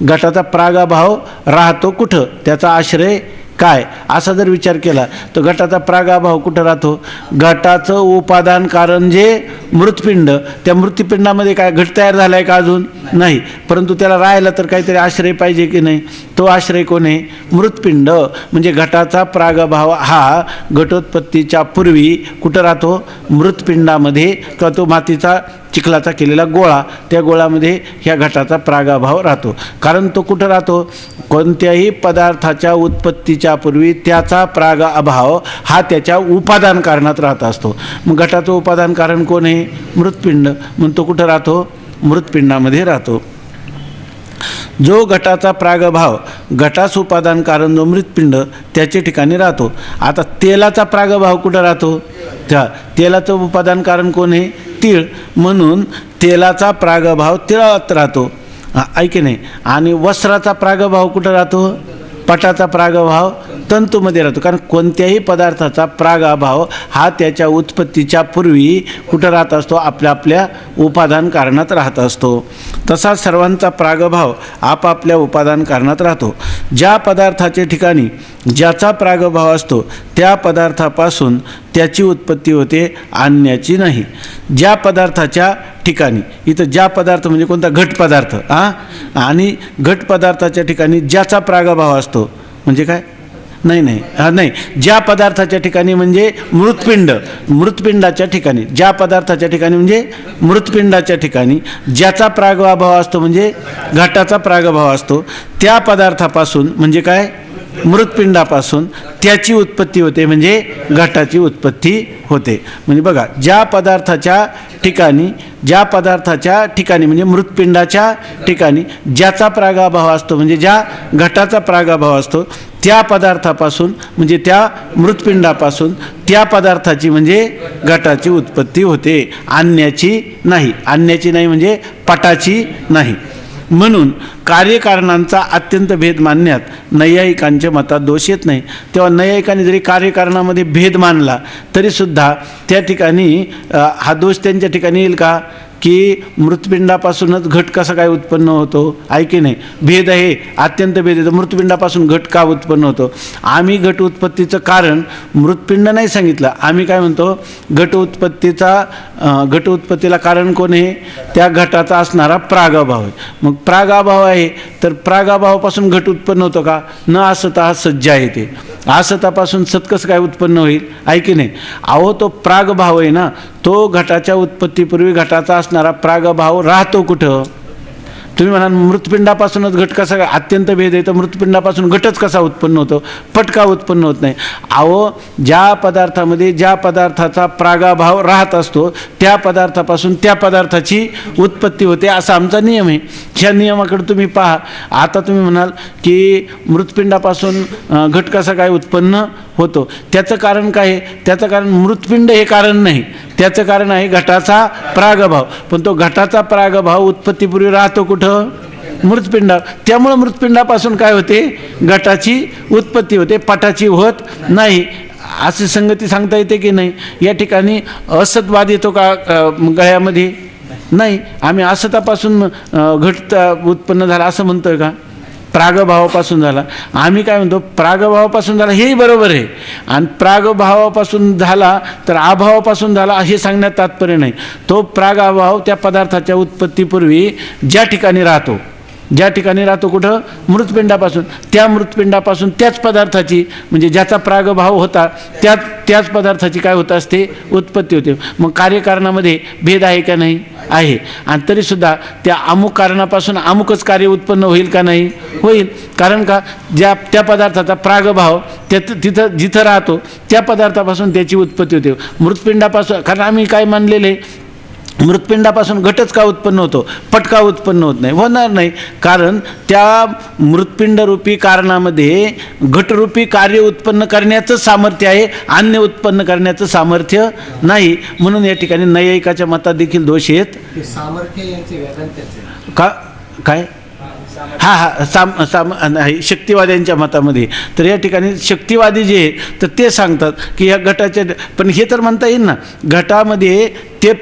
घटाचा प्रागभाव राहतो कुठं? त्याचा आश्रय काय? असा जर विचार केला तर घटाचा प्रागभाव कुठं राहतो? घटाचं उपादान कारण जे मृत्पिंड, त्या मृत्पिंडामध्ये काय घट तयार झाला आहे का? अजून नाही. परंतु त्याला राहायला तर काहीतरी आश्रय पाहिजे की नाही? तो आश्रय कोण आहे? मृत्पिंड. म्हणजे घटाचा प्रागभाव हा घटोत्पत्तीच्या पूर्वी कुठं राहतो? मृत्पिंडामध्ये. किंवा तो मातीचा चिखलाचा केलेला गोळा, त्या गोळामध्ये ह्या घटाचा प्रागभाव राहतो. कारण तो कुठं राहतो? कोणत्याही पदार्थाच्या उत्पत्तीच्या पूर्वी त्याचा प्रागभाव हा त्याच्या उपादान कारणात राहत असतो. मग घटाचं उपादान कारण कोण आहे? मृत्पिंड. म्हणून तो कुठं राहतो? मृत्पिंडामध्ये राहतो. जो घटाचा प्रागभाव घटास उपादान कारण जो मृत्पिंड त्याचे ठिकाणी राहतो. आता तेलाचा प्रागभाव कुठं राहतो? त्या तेलाचं उपादान कारण कोण आहे? तीळ. म्हणून तेलाचा प्रागभाव तिळात राहतो. ऐके नाही. आणि वस्त्राचा प्रागभाव कुठं राहतो? पटाचा प्रागभाव तंतूमध्ये राहतो, कारण कोणत्याही पदार्थाचा प्रागअभाव हा त्याच्या उत्पत्तीच्या पूर्वी कुठं राहत असतो, आपल्या आपल्या उपादान कारणात राहत असतो. तसा सर्वांचा प्रागभाव आपापल्या उपादान कारणात राहतो. ज्या पदार्थाच्या ठिकाणी ज्याचा प्रागभाव असतो त्या पदार्थापासून त्याची उत्पत्ती होते, अन्याची नाही. ज्या पदार्थाच्या ठिकाणी, इथं ज्या पदार्थ म्हणजे कोणता, घट पदार्थ. आणि घट पदार्थाच्या ठिकाणी ज्याचा प्रागभाव असतो म्हणजे काय, नाही, ज्या पदार्थाच्या ठिकाणी म्हणजे मृतपिंडाच्या ठिकाणी, ज्या पदार्थाच्या ठिकाणी म्हणजे मृतपिंडाच्या ठिकाणी ज्याचा प्रागभाव असतो म्हणजे घटाचा प्रागभाव असतो, त्या पदार्थापासून म्हणजे काय, मृतपिंडापासून त्याची उत्पत्ती होते म्हणजे घटाची उत्पत्ती होते. म्हणजे बघा, ज्या पदार्थाच्या ठिकाणी म्हणजे मृतपिंडाच्या ठिकाणी ज्याचा प्रागभाव असतो म्हणजे ज्या घटाचा प्रागभाव असतो, त्या पदार्थापासून म्हणजे त्या मृतपिंडापासून त्या पदार्थाची म्हणजे घटाची उत्पत्ती होते, अन्याची नाही म्हणजे पटाची नाही. म्हणून कार्यकारणांचा अत्यंत भेद मानण्यात नैयायिकांच्या मतात दोष येत नाही. तेव्हा नैयायिकांनी जरी कार्यकारणामध्ये भेद मानला तरीसुद्धा त्या ठिकाणी हा दोष त्यांच्या ठिकाणी येईल का, की मृतपिंडापासूनच घट कसा काय उत्पन्न होतो, आहे की नाही, भेद आहे, अत्यंत भेद आहे. तर मृतपिंडापासून घट का उत्पन्न होतो, आम्ही घट उत्पत्तीचं कारण मृतपिंड नाही सांगितलं, आम्ही काय म्हणतो, घट उत्पत्तीला कारण कोण आहे, त्या घटाचा असणारा प्रागभाव आहे. मग प्रागभाव आहे तर प्रागभावापासून घट उत्पन्न होतो का, न असता हा सज्ज आहे, ते असतापासून सत कसं काय उत्पन्न होईल, आहे की नाही. अहो तो प्रागभाव आहे ना, तो घटाच्या उत्पत्तीपूर्वी घटाचा असणारा प्रागभाव राहतो कुठं. तुम्ही म्हणाल मृतपिंडापासूनच घट कसा, अत्यंत भेद आहे तर मृतपिंडापासून घटच कसा उत्पन्न होतो, पटका उत्पन्न होत नाही. अहो ज्या पदार्थामध्ये ज्या पदार्थाचा प्रागभाव राहत असतो त्या पदार्थापासून त्या पदार्थाची उत्पत्ती होते, असा आमचा नियम आहे. ह्या नियमाकडे तुम्ही पहा. आता तुम्ही म्हणाल की मृतपिंडापासून घट कसा काय उत्पन्न होतो, त्याचं कारण काय आहे, त्याचं कारण मृतपिंड हे कारण नाही, त्याचं कारण आहे घटाचा प्रागभाव. पण तो घटाचा प्रागभाव उत्पत्तीपूर्वी राहतो कुठं, मृतपिंडा. त्यामुळं मृतपिंडापासून काय होते, घटाची उत्पत्ती होते, पटाची होत नाही. अशी संगती सांगता येते की नाही. या ठिकाणी असतवाद येतो का गळ्यामध्ये, नाही. आम्ही असतापासून घट उत्पन्न झाला असं म्हणतोय का, प्रागभावापासून झाला. आम्ही काय म्हणतो, प्रागभावापासून झाला, हेही बरोबर आहे. आणि प्रागभावापासून झाला तर अभावापासून झाला हे सांगण्यात तात्पर्य नाही. तो प्रागभाव त्या पदार्थाच्या उत्पत्तीपूर्वी ज्या ठिकाणी राहतो कुठं, मृतपिंडापासून, त्या मृतपिंडापासून त्याच पदार्थाची म्हणजे ज्याचा प्रागभाव होता त्याच पदार्थाची काय होत असते, उत्पत्ती होते. मग कार्यकारणामध्ये भेद आहे का, नाही आहे. आणि तरीसुद्धा त्या अमुक कारणापासून अमुकच कार्य उत्पन्न होईल का, नाही होईल. कारण का, त्या पदार्थाचा प्रागभाव तिथं जिथं राहतो त्या पदार्थापासून त्याची उत्पत्ती होते. मृतपिंडापासून, कारण आम्ही काय मानलेले, मृतपिंडापासून घटच का उत्पन्न होतो, पटका उत्पन्न होत नाही, होणार नाही. कारण त्या मृतपिंडरूपी कारणामध्ये घटरूपी कार्य उत्पन्न करण्याचं सामर्थ्य आहे, अन्य उत्पन्न करण्याचं सामर्थ्य नाही. म्हणून या ठिकाणी नैयायिकाच्या मतात देखील दोष येत का, काय शक्तिवाद्यांच्या मतामध्ये. तर या ठिकाणी शक्तिवादी जे आहेत तर ते सांगतात की ह्या घटाच्या, पण हे तर म्हणता येईल ना, घटामध्ये ते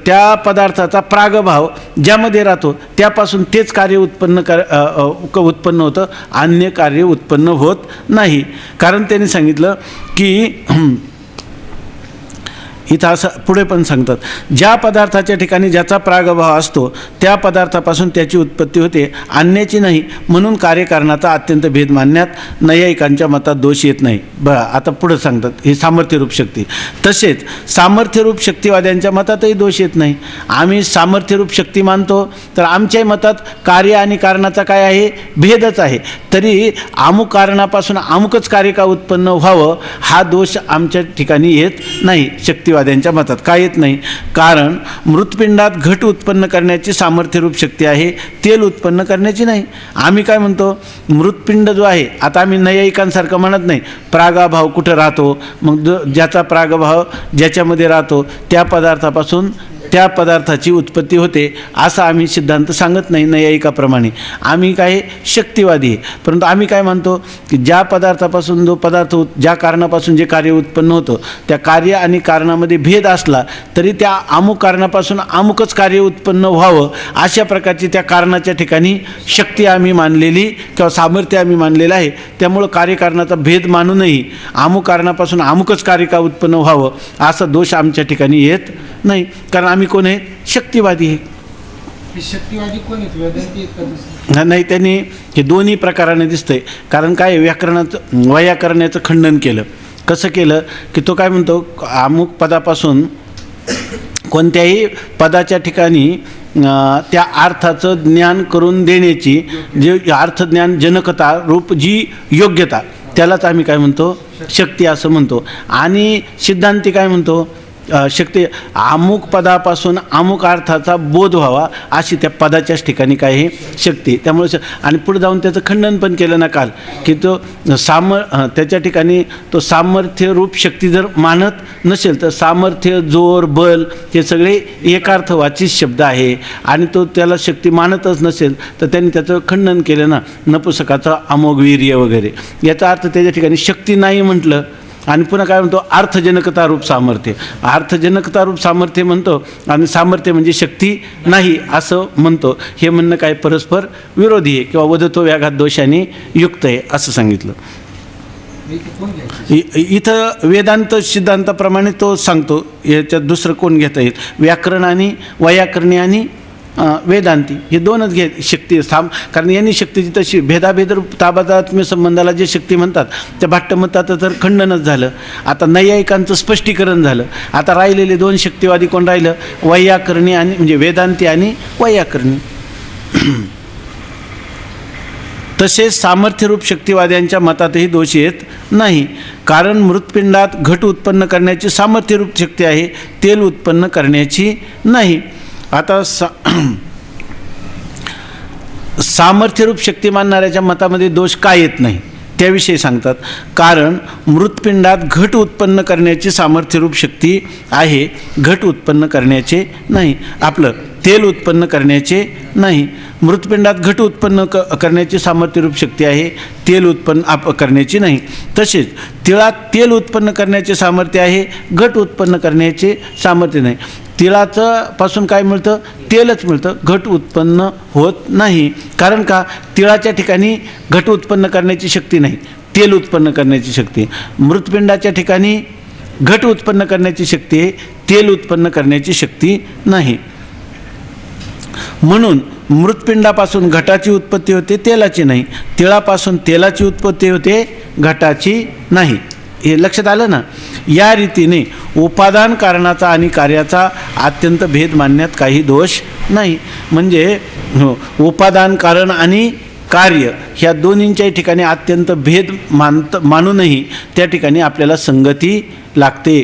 त्या पदार्थाचा प्रागभाव ज्यामध्ये राहतो त्यापासून तेच कार्य उत्पन्न होतं, अन्य कार्य उत्पन्न होत नाही. कारण त्यांनी सांगितलं की इथं असं पुढे पण सांगतात, ज्या पदार्थाच्या ठिकाणी ज्याचा प्रागभाव असतो त्या पदार्थापासून त्याची उत्पत्ती होते, अन्याची नाही. म्हणून कार्यकारणाचा अत्यंत भेद मानण्यात नैयायिकांच्या मतात दोष येत नाही. बघा आता पुढे सांगतात हे सामर्थ्यरूप शक्ती. तसेच सामर्थ्यरूप शक्तिवाद्यांच्या मतातही दोष येत नाही. आम्ही सामर्थ्यरूप शक्ती मानतो तर आमच्याही मतात कार्य आणि कारणाचा काय आहे, भेदच आहे. तरी अमुक कारणापासून अमुकच कार्य का उत्पन्न व्हावं हा दोष आमच्या ठिकाणी येत नाही. शक्तिवाद्यांच्या मतात काय येत नाही, कारण मृतपिंडात घट उत्पन्न करण्याची सामर्थ्यरूप शक्ती आहे, तेल उत्पन्न करण्याची नाही. आम्ही काय म्हणतो, मृतपिंड जो आहे, आता आम्ही नैयायिकांसारखं म्हणत नाही प्रागभाव कुठं राहतो, मग ज्याचा प्रागभाव ज्याच्यामध्ये राहतो त्या पदार्थापासून त्या पदार्थाची उत्पत्ती होते असं आम्ही सिद्धांत सांगत नाही नैयायिकाप्रमाणे. आम्ही काय शक्तिवादी आहे, परंतु आम्ही काय मानतो की ज्या पदार्थापासून जो पदार्थ ज्या कारणापासून जे कार्य उत्पन्न होतं त्या कार्य आणि कारणामध्ये भेद असला तरी त्या अमुक कारणापासून अमुकच कार्य उत्पन्न व्हावं अशा प्रकारची त्या कारणाच्या ठिकाणी शक्ती आम्ही मानलेली किंवा सामर्थ्य आम्ही मानलेलं आहे. त्यामुळं कार्यकारणाचा भेद मानूनही अमुक कारणापासून अमुकच कार्य का उत्पन्न व्हावं असा दोष आमच्या ठिकाणी येत नाही, कारण आम्ही कोण आहे शक्तिवादी आहे. शक्तिवादी कोण आहेत, वेदांती आहेत का दुसरे? नाही, त्यांनी हे दोन्ही प्रकाराने दिसतंय. कारण काय व्याकरणाचं वैयाकरणाचं खंडन केलं. कसं केलं की तो काय म्हणतो अमुक पदापासून कोणत्याही पदाच्या ठिकाणी त्या अर्थाचं ज्ञान करून देण्याची जे अर्थज्ञान जनकता रूप जी योग्यता त्यालाच आम्ही काय म्हणतो शक्ती असं म्हणतो. आणि सिद्धांती काय म्हणतो शक्ती अमुक पदापासून अमुक अर्थाचा बोध व्हावा अशी त्या पदाच्याच ठिकाणी काय हे शक्ती. त्यामुळे आणि पुढे जाऊन त्याचं खंडन पण केलं ना काल की तो त्याच्या ठिकाणी तो सामर्थ्य रूप शक्ती जर मानत नसेल तर सामर्थ्य जोर बल हे सगळे एकार्थवाची शब्द आहे आणि तो त्याला शक्ती मानतच नसेल तर त्यांनी त्याचं खंडन केलं ना नपुसकाचं अमोघ वीर्य वगैरे. याचा अर्थ त्याच्या ठिकाणी शक्ती नाही म्हटलं आणि पुन्हा काय म्हणतो अर्थजनकता रूप सामर्थ्य. अर्थजनकता रूप सामर्थ्य म्हणतो आणि सामर्थ्य म्हणजे शक्ती नाही असं म्हणतो. हे म्हणणं काय परस्पर विरोधी आहे किंवा वदतो व्याघात दोषाने युक्त आहे असं सांगितलं. इथं वेदांत सिद्धांताप्रमाणे तो सांगतो. याच्यात दुसरं कोण घेता येईल? व्याकरण आणि वैयाकरणी आणि वेदांती हे दोनच घे शक्ती कारण यांनी शक्तीची तशी भेदाभेद ताबातात्म्य संबंधाला जे शक्ती म्हणतात त्या भाट्टमताचं तर खंडनच झालं. आता नैयायिकांचं स्पष्टीकरण झालं. आता राहिलेले दोन शक्तिवादी कोण राहिलं? वैयाकरणी आणि म्हणजे वेदांती आणि वैयाकरणी. तसेच सामर्थ्यरूप शक्तिवाद्यांच्या मतातही दोष येत नाही, कारण मृत्पिंडात घट उत्पन्न करण्याची सामर्थ्यरूप शक्ती आहे, तेल उत्पन्न करण्याची नाही. आता सामर्थ्यरूप शक्ती मानणाऱ्याच्या मतामध्ये दोष काय येत नाही त्याविषयी सांगतात. कारण मृत्पिंडात घट उत्पन्न करण्याची सामर्थ्यरूप शक्ती आहे, घट उत्पन्न करण्याचे नाही. आपलं तेल उत्पन्न करण्याचे नाही. मृत्पिंडात घट उत्पन्न करण्याची सामर्थ्यरूप शक्ती आहे, तेल उत्पन्न करण्याची नाही. तसेच तिळात तेल उत्पन्न करण्याचे सामर्थ्य आहे, घट उत्पन्न करण्याचे सामर्थ्य नाही. तिळाचं पासून काय मिळतं? तेलच मिळतं, घट उत्पन्न होत नाही. कारण का? तिळाच्या ठिकाणी घट उत्पन्न करण्याची शक्ती नाही, तेल उत्पन्न करण्याची शक्ती. मृत्पिंडाच्या ठिकाणी घट उत्पन्न करण्याची शक्ती आहे, तेल उत्पन्न करण्याची शक्ती नाही. म्हणून मृत्पिंडापासून घटाची उत्पत्ती होते, तेलाची नाही. तिळापासून तेलाची उत्पत्ती होते, घटाची नाही. हे लक्षात आलं ना? या रीतीने उपादान कारणाचा आणि कार्याचा अत्यंत भेद मानण्यात काही दोष नाही. म्हणजे उपादान कारण आणि कार्य ह्या दोन्हींच्याही ठिकाणी अत्यंत भेद मानूनही त्या ठिकाणी आपल्याला संगती लागते.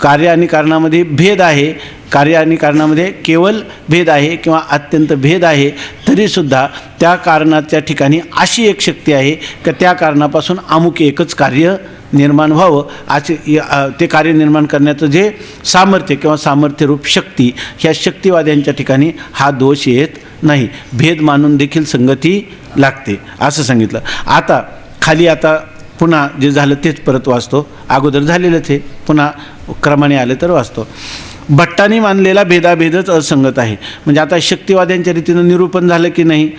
कार्य आणि कारणामध्ये भेद आहे, कार्य आणि कारणामध्ये केवळ भेद आहे किंवा अत्यंत भेद आहे, तरीसुद्धा त्या कारणाच्या ठिकाणी अशी एक शक्ती आहे की त्या कारणापासून अमुक एकच कार्य निर्माण व्हावं असे ते कार्य निर्माण करण्याचं जे सामर्थ्य किंवा सामर्थ्यरूप शक्ती ह्या शक्तिवाद्यांच्या ठिकाणी हा दोष येत नाही. भेद मानून देखील संगती लागते असं सांगितलं. आता खाली आता पुन्हा जे झालं तेच परत वाचतो. अगोदर झालेलंच आहे, पुन्हा क्रमाने आले तर वाचतो. भट्टांनी मानलेला भेदाभेदच असंगत आहे. म्हणजे आता शक्तिवाद्यांच्या रीतीनं निरूपण झालं की नाही,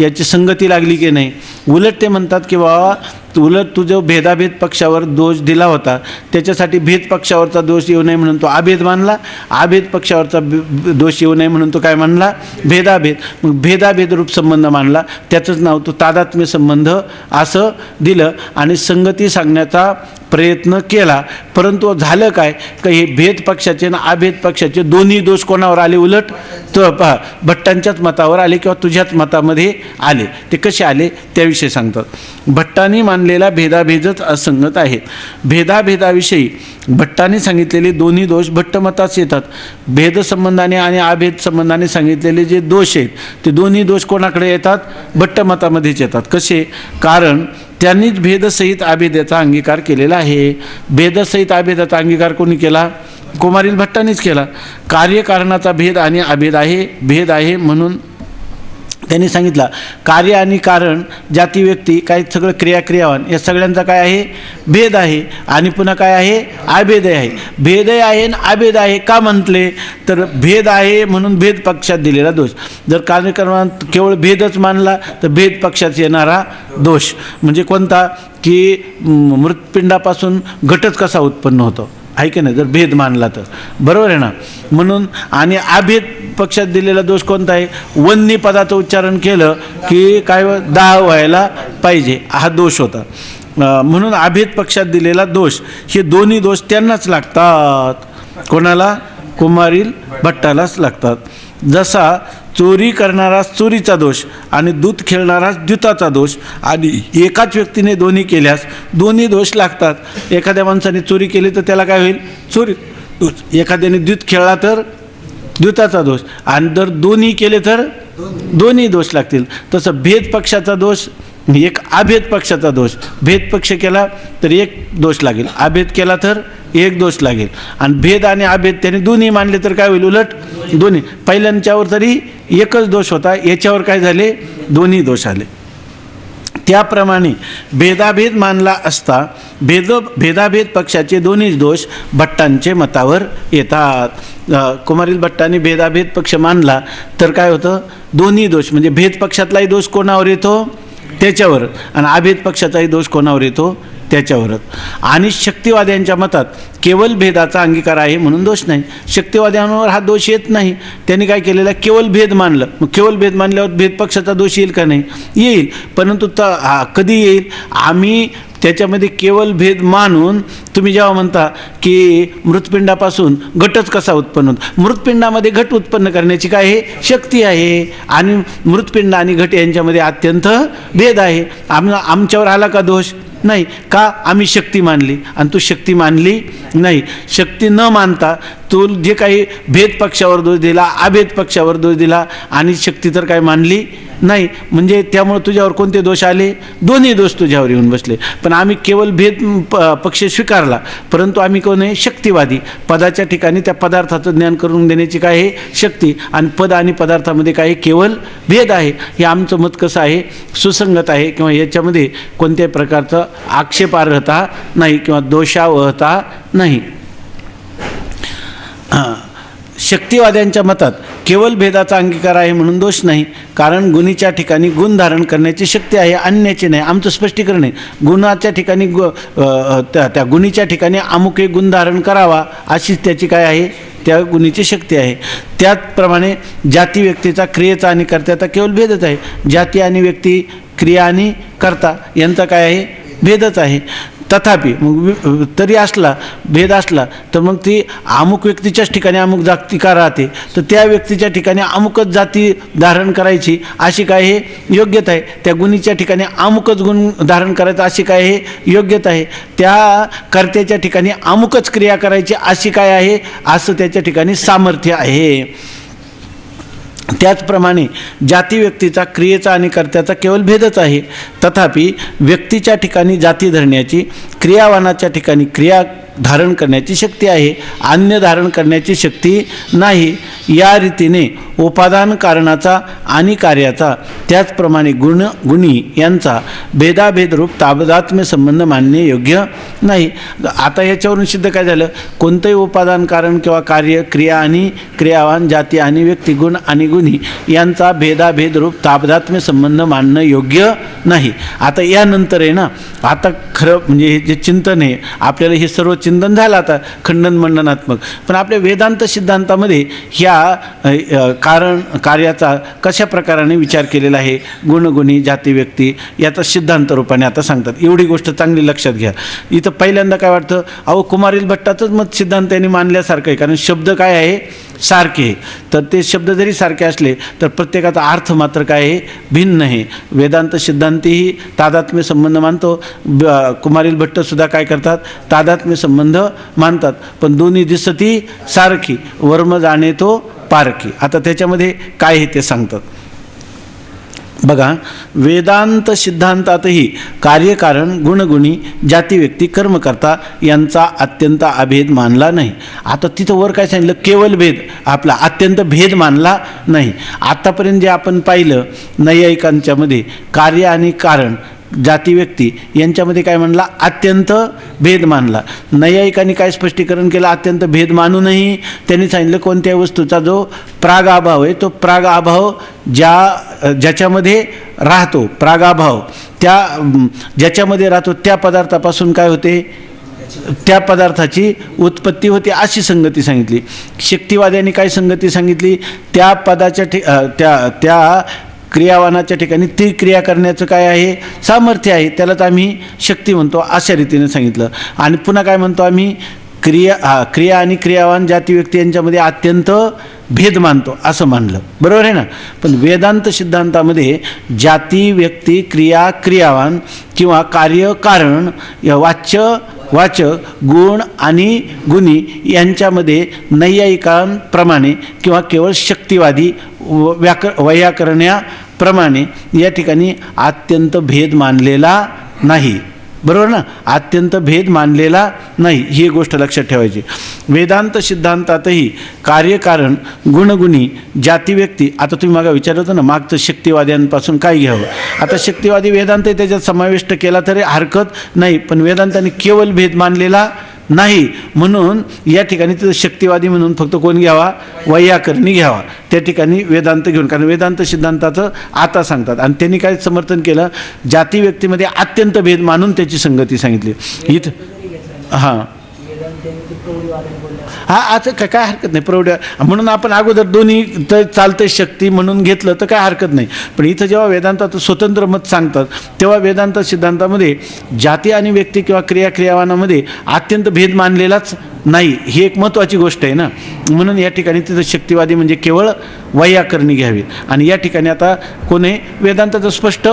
याची संगती लागली की नाही. उलट ते म्हणतात की बाबा उलट तू जो भेदाभेद पक्षावर दोष दिला होता त्याच्यासाठी भेद पक्षावरचा दोष येऊ नये म्हणून तो अभेद मानला, अभेद पक्षावरचा दोष येऊ नये म्हणून तो काय मानला? भेदाभेद. मग भेदाभेद रूप संबंध मानला, त्याचंच नाव तो तादात्म्य संबंध असं दिलं आणि संगती सांगण्याचा प्रयत्न केला. परंतु झालं काय की हे भेद पक्षाचे आणि अभेद पक्षाचे दोन्ही दोष कोणावर आले? उलट तो भट्टांच्याच मतावर आले किंवा तुझ्याच मतामध्ये आले. ते कसे आले त्याविषयी सांगतात. भट्टांनी मानलेला भेदाभेदच असंगत आहे. भेदाभेदाविषयी भट्टांनी सांगितलेले दोन्ही दोष भट्टमताच येतात. भेद संबंधाने आणि अभेद संबंधाने सांगितलेले जे दोष आहेत ते दोन्ही दोष कोणाकडे येतात? भट्टमतामध्येच येतात. कसे? कारण त्यांनीच भेदसहित अभेदाचा अंगीकार केलेला आहे. भेदसहित अभेदाचा अंगीकार कोणी केला? कुमारील भट्टानेच केला. कार्यकारणाचा भेद आणि अभेद आहे, भेद आहे म्हणून त्यांनी सांगितलं कार्य आणि कारण, जाती, व्यक्ती, काय सगळं क्रियावान या सगळ्यांचा काय आहे, भेद आहे. आणि पुन्हा काय आहे, अभेद आहे. भेदही आहे आणि अभेद आहे. का म्हटले तर भेद आहे म्हणून भेद पक्षात दिलेला दोष. जर कार्यक्रमात केवळ भेदच मानला तर भेद पक्षात येणारा दोष म्हणजे कोणता, की मृतपिंडापासून घटच कसा उत्पन्न होतो, आहे की नाही, जर भेद मानला तर, बरोबर आहे ना. म्हणून आणि अभेद पक्षात दिलेला दोष कोणता आहे, वन्नी पदाचं उच्चारण केलं की काय दाह व्हायला पाहिजे, हा दोष होता. म्हणून अभेद पक्षात दिलेला दोष, हे दोन्ही दोष त्यांनाच लागतात. कोणाला, कुमारील भट्टालाच लागतात. जसा चोरी करणारा चोरीचा दोष आणि दूध खेळणारा द्यूताचा दोष, आणि एकाच व्यक्तीने दोन्ही केल्यास दोन्ही दोष लागतात. एखाद्या माणसाने चोरी केली तर त्याला काय होईल, चोरी दोष. एखाद्याने द्यूत खेळला तर द्यूताचा दोष, आणि जर दोन्ही केले तर दोन्ही दोष लागतील. तसं भेद पक्षाचा दोष एक, अभेद पक्षाचा दोष, भेद पक्ष केला तर एक दोष लागेल, अभेद केला तर एक दोष लागेल. आणि भेद आणि अभेद त्याने दोन्ही मानले तर काय होईल, उलट दोन्ही. पहिल्यांच्यावर तरी एकच दोष होता, याच्यावर काय झाले, दोन्ही आले. त्याप्रमाणे भेदाभेद मानला असता भेदाभेद पक्षाचे दोन्हीच दोष भट्टांचे मतावर येतात. कुमारील भट्टाने भेदाभेद पक्ष मानला तर काय होतं, दोन्ही दोष म्हणजे भेद पक्षातलाही दोष कोणावर येतो, त्याच्यावर, आणि अभेद पक्षाचाही दोष कोणावर येतो, त्याच्यावरच. आणि शक्तिवाद्यांच्या मतात केवळ भेदाचा अंगीकार आहे म्हणून दोष नाही. शक्तिवाद्यांवर हा दोष येत नाही. त्यांनी काय केलेलं आहे, केवळ भेद मानलं. मग केवळ भेद मानल्यावर भेद पक्षाचा दोष येईल का नाही, येईल. परंतु कधी येईल, आम्ही त्याच्यामध्ये केवळ भेद मानून, तुम्ही जेव्हा म्हणता की मृतपिंडापासून घटच कसा उत्पन्न होतो, मृतपिंडामध्ये घट उत्पन्न करण्याची काय आहे, शक्ती आहे. आणि मृतपिंड आणि घट यांच्यामध्ये अत्यंत भेद आहे. आमच्यावर आला का दोष, नाही. का, आम्ही शक्ती मानली आणि तू शक्ती मानली नाही. शक्ती न मानता तू जे काही भेद पक्षावर दोष दिला, अभेद पक्षावर दोष दिला, आणि शक्ती तर काय मानली नाही. म्हणजे त्यामुळे तुझ्यावर कोणते दोष आले, दोन्ही दोष तुझ्यावर येऊन बसले. पण आम्ही केवळ भेद पक्ष स्वीकारला, परंतु आम्ही कोण आहे, शक्तिवादी. पदाच्या ठिकाणी त्या पदार्थाचं ज्ञान करून देण्याची काय आहे, शक्ती, आणि पद आणि पदार्थामध्ये काय आहे, केवळ भेद आहे. हे आमचं मत कसं आहे, सुसंगत आहे, किंवा याच्यामध्ये कोणत्याही प्रकारचं आक्षेपार्हता नाही किंवा दोषावहता नाही. शक्तिवाद्यांच्या मतात केवळ भेदाचा अंगीकार आहे म्हणून दोष नाही, कारण गुणीच्या ठिकाणी गुण धारण करण्याची शक्ती आहे, अन्याची नाही. आमचं स्पष्टीकरण आहे, गुणाच्या ठिकाणी त्या गुणीच्या ठिकाणी अमुक एक गुण धारण करावा अशीच त्याची काय आहे, त्या गुणीची शक्ती आहे. त्याचप्रमाणे जाती व्यक्तीचा क्रियेचा आणि कर्त्याचा केवळ भेदच आहे. जाती आणि व्यक्ती, क्रिया आणि कर्ता यांचा काय आहे, भेदच आहे. तथापि मग तरी असला भेद असला तर मग ती अमुक व्यक्तीच्याच ठिकाणी अमुक जाती का राहते, तर त्या व्यक्तीच्या ठिकाणी अमुकच जाती धारण करायची अशी काय हे योग्यता आहे. त्या गुणीच्या ठिकाणी अमुकच गुण धारण करायचं अशी काय हे योग्यता आहे. त्या कर्त्याच्या ठिकाणी अमुकच क्रिया करायची अशी काय आहे, असं त्याच्या ठिकाणी सामर्थ्य आहे. त्याचप्रमाणे जाती व्यक्तीचा क्रियेचा आणि कर्त्याचा केवळ भेदच आहे. तथापि व्यक्तीच्या ठिकाणी जाती धरण्याची, क्रियावानाच्या ठिकाणी क्रिया धारण करण्याची शक्ती आहे, अन्य धारण करण्याची शक्ती नाही. या रीतीने उपादान कारणाचा आणि कार्याचा, त्याचप्रमाणे गुणी यांचा भेदाभेद रूप तादात्म्य संबंध मानणे योग्य नाही. आता याच्यावरून सिद्ध काय झालं, कोणतंही उपादान कारण किंवा कार्य, क्रिया आणि क्रियावान, जाती आणि व्यक्ती, गुण आणि गुणी यांचा भेदाभेद रूप तादात्म्य संबंध मानणं योग्य नाही. आता यानंतर आहे ना, आता खरं म्हणजे हे जे चिंतन आहे आपल्याला, हे सर्व चिंतन झालं आता खंडन मंडनात्मक, पण आपल्या वेदांत सिद्धांतामध्ये ह्या कारण कार्याचा कशा प्रकाराने विचार केलेला आहे, गुणगुणी, जाती, व्यक्ती याचा सिद्धांत रूपाने आता सांगतात. एवढी गोष्ट चांगली लक्षात घ्या. इथं पहिल्यांदा काय वाटतं, अहो कुमारील भट्टाचंच मत सिद्धांत त्यांनी मानल्यासारखं आहे, कारण शब्द काय आहे, सारखे. तर ते शब्द जरी सारखे असले तर प्रत्येकाचा अर्थ मात्र काय आहे, भिन्न आहे. वेदांत सिद्धांतीही तादात्म्य संबंध मानतो, कुमारील भट्टसुद्धा काय करतात, तादात्म्य संबंध मानतात. पण दोन्ही दिसती सारखी, वर्म जाणे तो पारखी. आता त्याच्यामध्ये काय आहे ते सांगतात. बघा, वेदांत सिद्धांतातही कार्यकारण गुणगुणी जाती व्यक्ती कर्मकर्ता यांचा अत्यंत अभेद मानला नाही. आता तिथं वर काय सांगितलं, केवळ भेद, आपला अत्यंत भेद मानला नाही. आतापर्यंत जे आपण पाहिलं नैयायिकांच्यामध्ये कार्य आणि कारण जाती व्यक्ती यांच्यामध्ये काय म्हणला, अत्यंत भेद मानला. नैयायिकांनी काय स्पष्टीकरण केलं, अत्यंत भेद मानूनही त्यांनी सांगितलं कोणत्याही वस्तूचा जो प्रागाभाव आहे तो प्रागाभाव ज्याच्यामध्ये राहतो, प्रागाभाव त्या ज्याच्यामध्ये राहतो त्या पदार्थापासून काय होते, त्या पदार्थाची उत्पत्ती होते, अशी संगती सांगितली. शक्तिवाद्यांनी काय संगती सांगितली, त्या पदाच्या त्या क्रियावानाच्या ठिकाणी ती क्रिया करण्याचं काय आहे, सामर्थ्य आहे, त्यालाच आम्ही शक्ती म्हणतो, अशा रीतीने सांगितलं. आणि पुन्हा काय म्हणतो आम्ही, क्रिया आणि क्रियावान जाती व्यक्ती यांच्यामध्ये अत्यंत भेद मानतो असं मानलं. बरोबर आहे ना. पण वेदांत सिद्धांतामध्ये जाती व्यक्ती क्रिया क्रियावान किंवा कार्य कारण वाचक गुण आणि गुणी यांच्यामध्ये नैयायिकांप्रमाणे किंवा केवळ शक्तिवादी वैयाकरण्याप्रमाणे या ठिकाणी अत्यंत भेद मानलेला नाही. बरोबर ना, अत्यंत भेद मानलेला नाही, ही गोष्ट लक्षात ठेवायची. वेदांत सिद्धांतातही कार्यकारण गुणगुणी जाती व्यक्ती, आता तुम्ही मागं विचारलं होतं ना मागचं शक्तिवाद्यांपासून काय घ्यावं, आता शक्तिवादी वेदांत त्याच्यात समाविष्ट केला तरी हरकत नाही, पण वेदांताने केवळ भेद मानलेला नाही. म्हणून या ठिकाणी तिथं शक्तिवादी म्हणून फक्त कोण घ्यावा, वैयाकरणी घ्यावा त्या ठिकाणी वेदांत घेऊन, कारण वेदांत सिद्धांताचं आता सांगतात. आणि त्यांनी काय समर्थन केलं, जाती व्यक्तीमध्ये अत्यंत भेद मानून त्याची संगती सांगितली. इथं हां आता काय हरकत नाही, प्रौढ म्हणून आपण अगोदर दोन्ही तर चालतं शक्ती म्हणून घेतलं तर काय हरकत नाही. पण इथं जेव्हा वेदांताचं स्वतंत्र मत सांगतात तेव्हा वेदांत सिद्धांतामध्ये जाती आणि व्यक्ती किंवा क्रियावानामध्ये अत्यंत भेद मानलेलाच नाही, ही एक महत्त्वाची गोष्ट आहे ना. म्हणून या ठिकाणी तिथं शक्तिवादी म्हणजे केवळ वैयाकरणी घ्यावी. आणि या ठिकाणी आता कोणी वेदांताचं स्पष्ट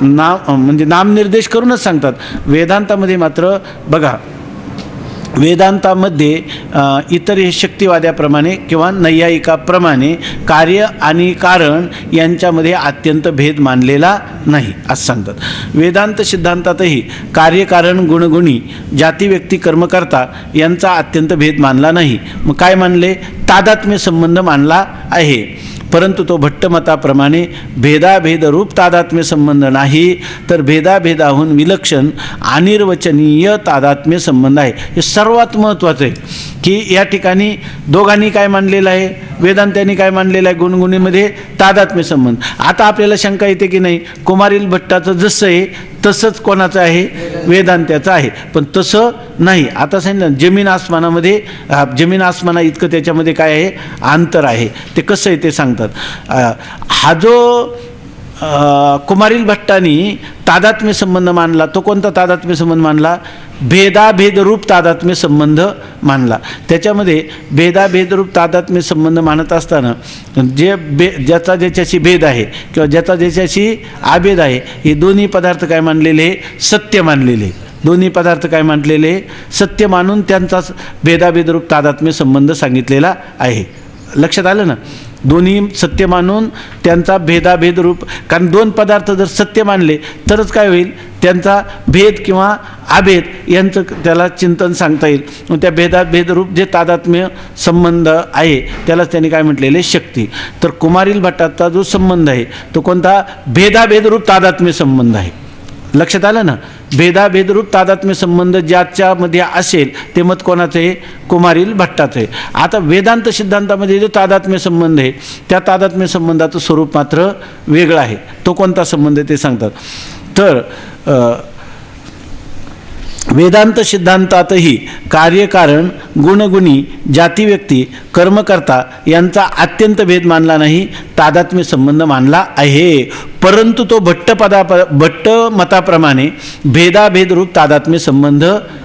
म्हणजे नामनिर्देश करूनच सांगतात. वेदांतामध्ये मात्र बघा, वेदांतामध्ये इतर हे शक्तिवाद्याप्रमाणे किंवा नैयायिकाप्रमाणे कार्य आणि कारण यांच्यामध्ये अत्यंत भेद मानलेला नाही असं सांगतात. वेदांत सिद्धांतातही कार्यकारण गुणगुणी जाती व्यक्ती कर्मकर्ता यांचा अत्यंत भेद मानला नाही. मग काय मानले, तादात्म्य संबंध मानला आहे, परंतु तो भट्टमताप्रमाणे भेदाभेदरूप तादात्म्य संबंध नाही, तर भेदाभेदाहून विलक्षण अनिर्वचनीय तादात्म्य संबंध आहे. हे सर्वात महत्त्वाचं आहे की या ठिकाणी दोघांनी काय मानलेलं आहे, वेदांत्यांनी काय मानलेलं आहे, गुणगुणीमध्ये तादात्म्य संबंध. आता आपल्याला शंका येते की नाही, कुमारील भट्टाचं जसं आहे तसंच कोणाचं आहे, वेदांत्याचं आहे, पण तसं नाही. आता सांगितलं जमीन आसमानामध्ये, जमीन आसमाना इतकं त्याच्यामध्ये काय आहे, अंतर आहे. ते कसं आहे ते सांगतात. हा जो कुमारील भट्टांनी तादात्म्य संबंध मानला, तो कोणता तादात्म्य संबंध मानला, भेदाभेदरूप तादात्म्य संबंध मानला. त्याच्यामध्ये भेदाभेदरूप तादात्म्य संबंध मानत असताना ज्याचा ज्याच्याशी भेद आहे किंवा ज्याचा ज्याच्याशी आभेद आहे, हे दोन्ही पदार्थ काय मानलेले, सत्य मानलेले, दोन्ही पदार्थ काय मानलेले, सत्य मानून त्यांचा भेदाभेदरूप तादात्म्य संबंध सांगितलेला आहे. लक्षात आलं ना, दोन्ही सत्य मानून त्यांचा भेदाभेद रूप, कारण दोन पदार्थ जर सत्य मानले तरच काय होईल, त्यांचा भेद किंवा अभेद यांचं त्याला चिंतन सांगता येईल. मग त्या भेदाभेद रूप जे तादात्म्य संबंध आहे त्यालाच त्यांनी काय म्हटलेले, शक्ती. तर कुमारील भट्टाचा जो संबंध आहे तो कोणता, भेदाभेद रूप तादात्म्य संबंध आहे. लक्षात आलं ना, भेदाभेदरूप तादात्म्य संबंध ज्याच्यामध्ये असेल ते मत कोणाचं आहे, कुमारील भट्टाचं आहे. आता वेदांत सिद्धांतामध्ये जो तादात्म्य संबंध आहे त्या तादात्म्य संबंधाचं स्वरूप मात्र वेगळं आहे. तो कोणता संबंध ते सांगतात. तर वेदांत सिद्धांतातही कार्यकारण गुणगुणी जाती व्यक्ती कर्मकर्ता यांचा अत्यंत भेद मानला नाही, तादात्म्य संबंध मानला आहे, परंतु तो भट्टमताप्रमाणे भेदाभेदरूप तादात्म्य संबंध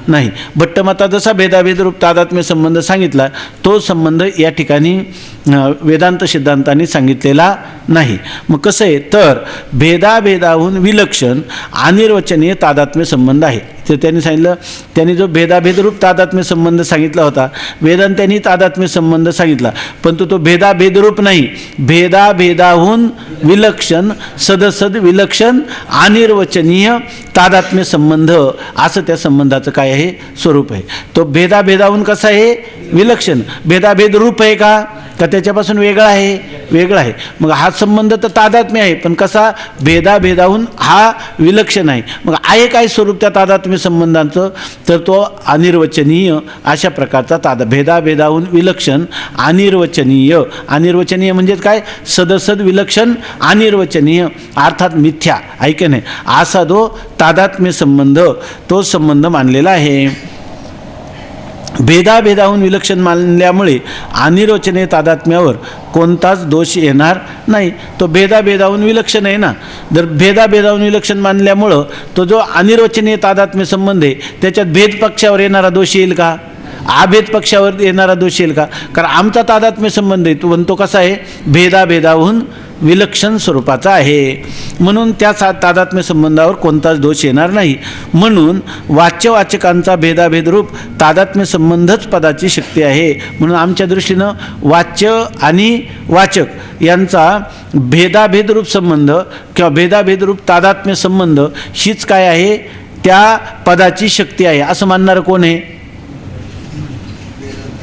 नाही. भट्टमता जसा भेदाभेदरूप तादात्म्य संबंध सांगितला तो संबंध या ठिकाणी वेदांत सिद्धांतांनी सांगितलेला नाही. मग कसं आहे, तर भेदाभेदाहून विलक्षण अनिर्वचनीय तादात्म्य संबंध आहे. तर त्यांनी सांगितलं, त्यांनी जो भेदाभेदरूप तादात्म्य संबंध सांगितला होता. वेदांत्यांनी तादात्म्य संबंध सांगितला, परंतु तो भेदाभेदरूप नाही. भेदाभेदाहून विलक्षण, सदसद विलक्षण, अनिर्वचनीय तादात्म्य संबंध असं त्या संबंधाचं काय आहे, स्वरूप आहे. तो भेदाभेदाहून कसा आहे, विलक्षण. भेदाभेद रूप आहे का त्याच्यापासून वेगळा आहे, वेगळा आहे. मग हा संबंध तर तादात्म्य आहे, पण कसा, भेदाभेदाहून हा विलक्षण आहे. मग आहे काय स्वरूप त्या तादात्म्य संबंधांचं, तर तो अनिर्वचनीय अशा प्रकारचा भेदाभेदाहून विलक्षण, अनिर्वचनीय. अनिर्वचनीय म्हणजे काय, सदसद विलक्षण, अनिर्वचनीय अर्थात मिथ्या, ऐके नाही, असा जो तादात्म्य संबंध, तो संबंध मानलेला आहे. भेदाभेदाहून विलक्षण मानल्यामुळे अनिर्वचनीय तादात्म्यावर कोणताच दोष येणार नाही. तो भेदाभेदाहून विलक्षण आहे ना. जर भेदाभेदाहून विलक्षण मानल्यामुळं तो जो अनिर्वचनीय तादात्म्य संबंध आहे त्याच्यात भेद पक्षावर येणारा दोष येईल का, अभेद पक्षावर येणारा दोष येईल का. कारण आमचा तादात्म्य संबंध आहे तो कसा आहे, भेदाभेदाहून विलक्षण स्वरूपाचा आहे. म्हणून त्या तादात्म्य संबंधावर कोणताच दोष येणार नाही. म्हणून वाच्यवाचकांचा भेदाभेदरूप तादात्म्य संबंधच पदाची शक्ती आहे. म्हणून आमच्या दृष्टीनं वाच्य आणि वाचक यांचा भेदाभेदरूप संबंध किंवा भेदाभेदरूप तादात्म्य संबंध हीच काय आहे, त्या पदाची शक्ती आहे असं मानणारं कोण आहे.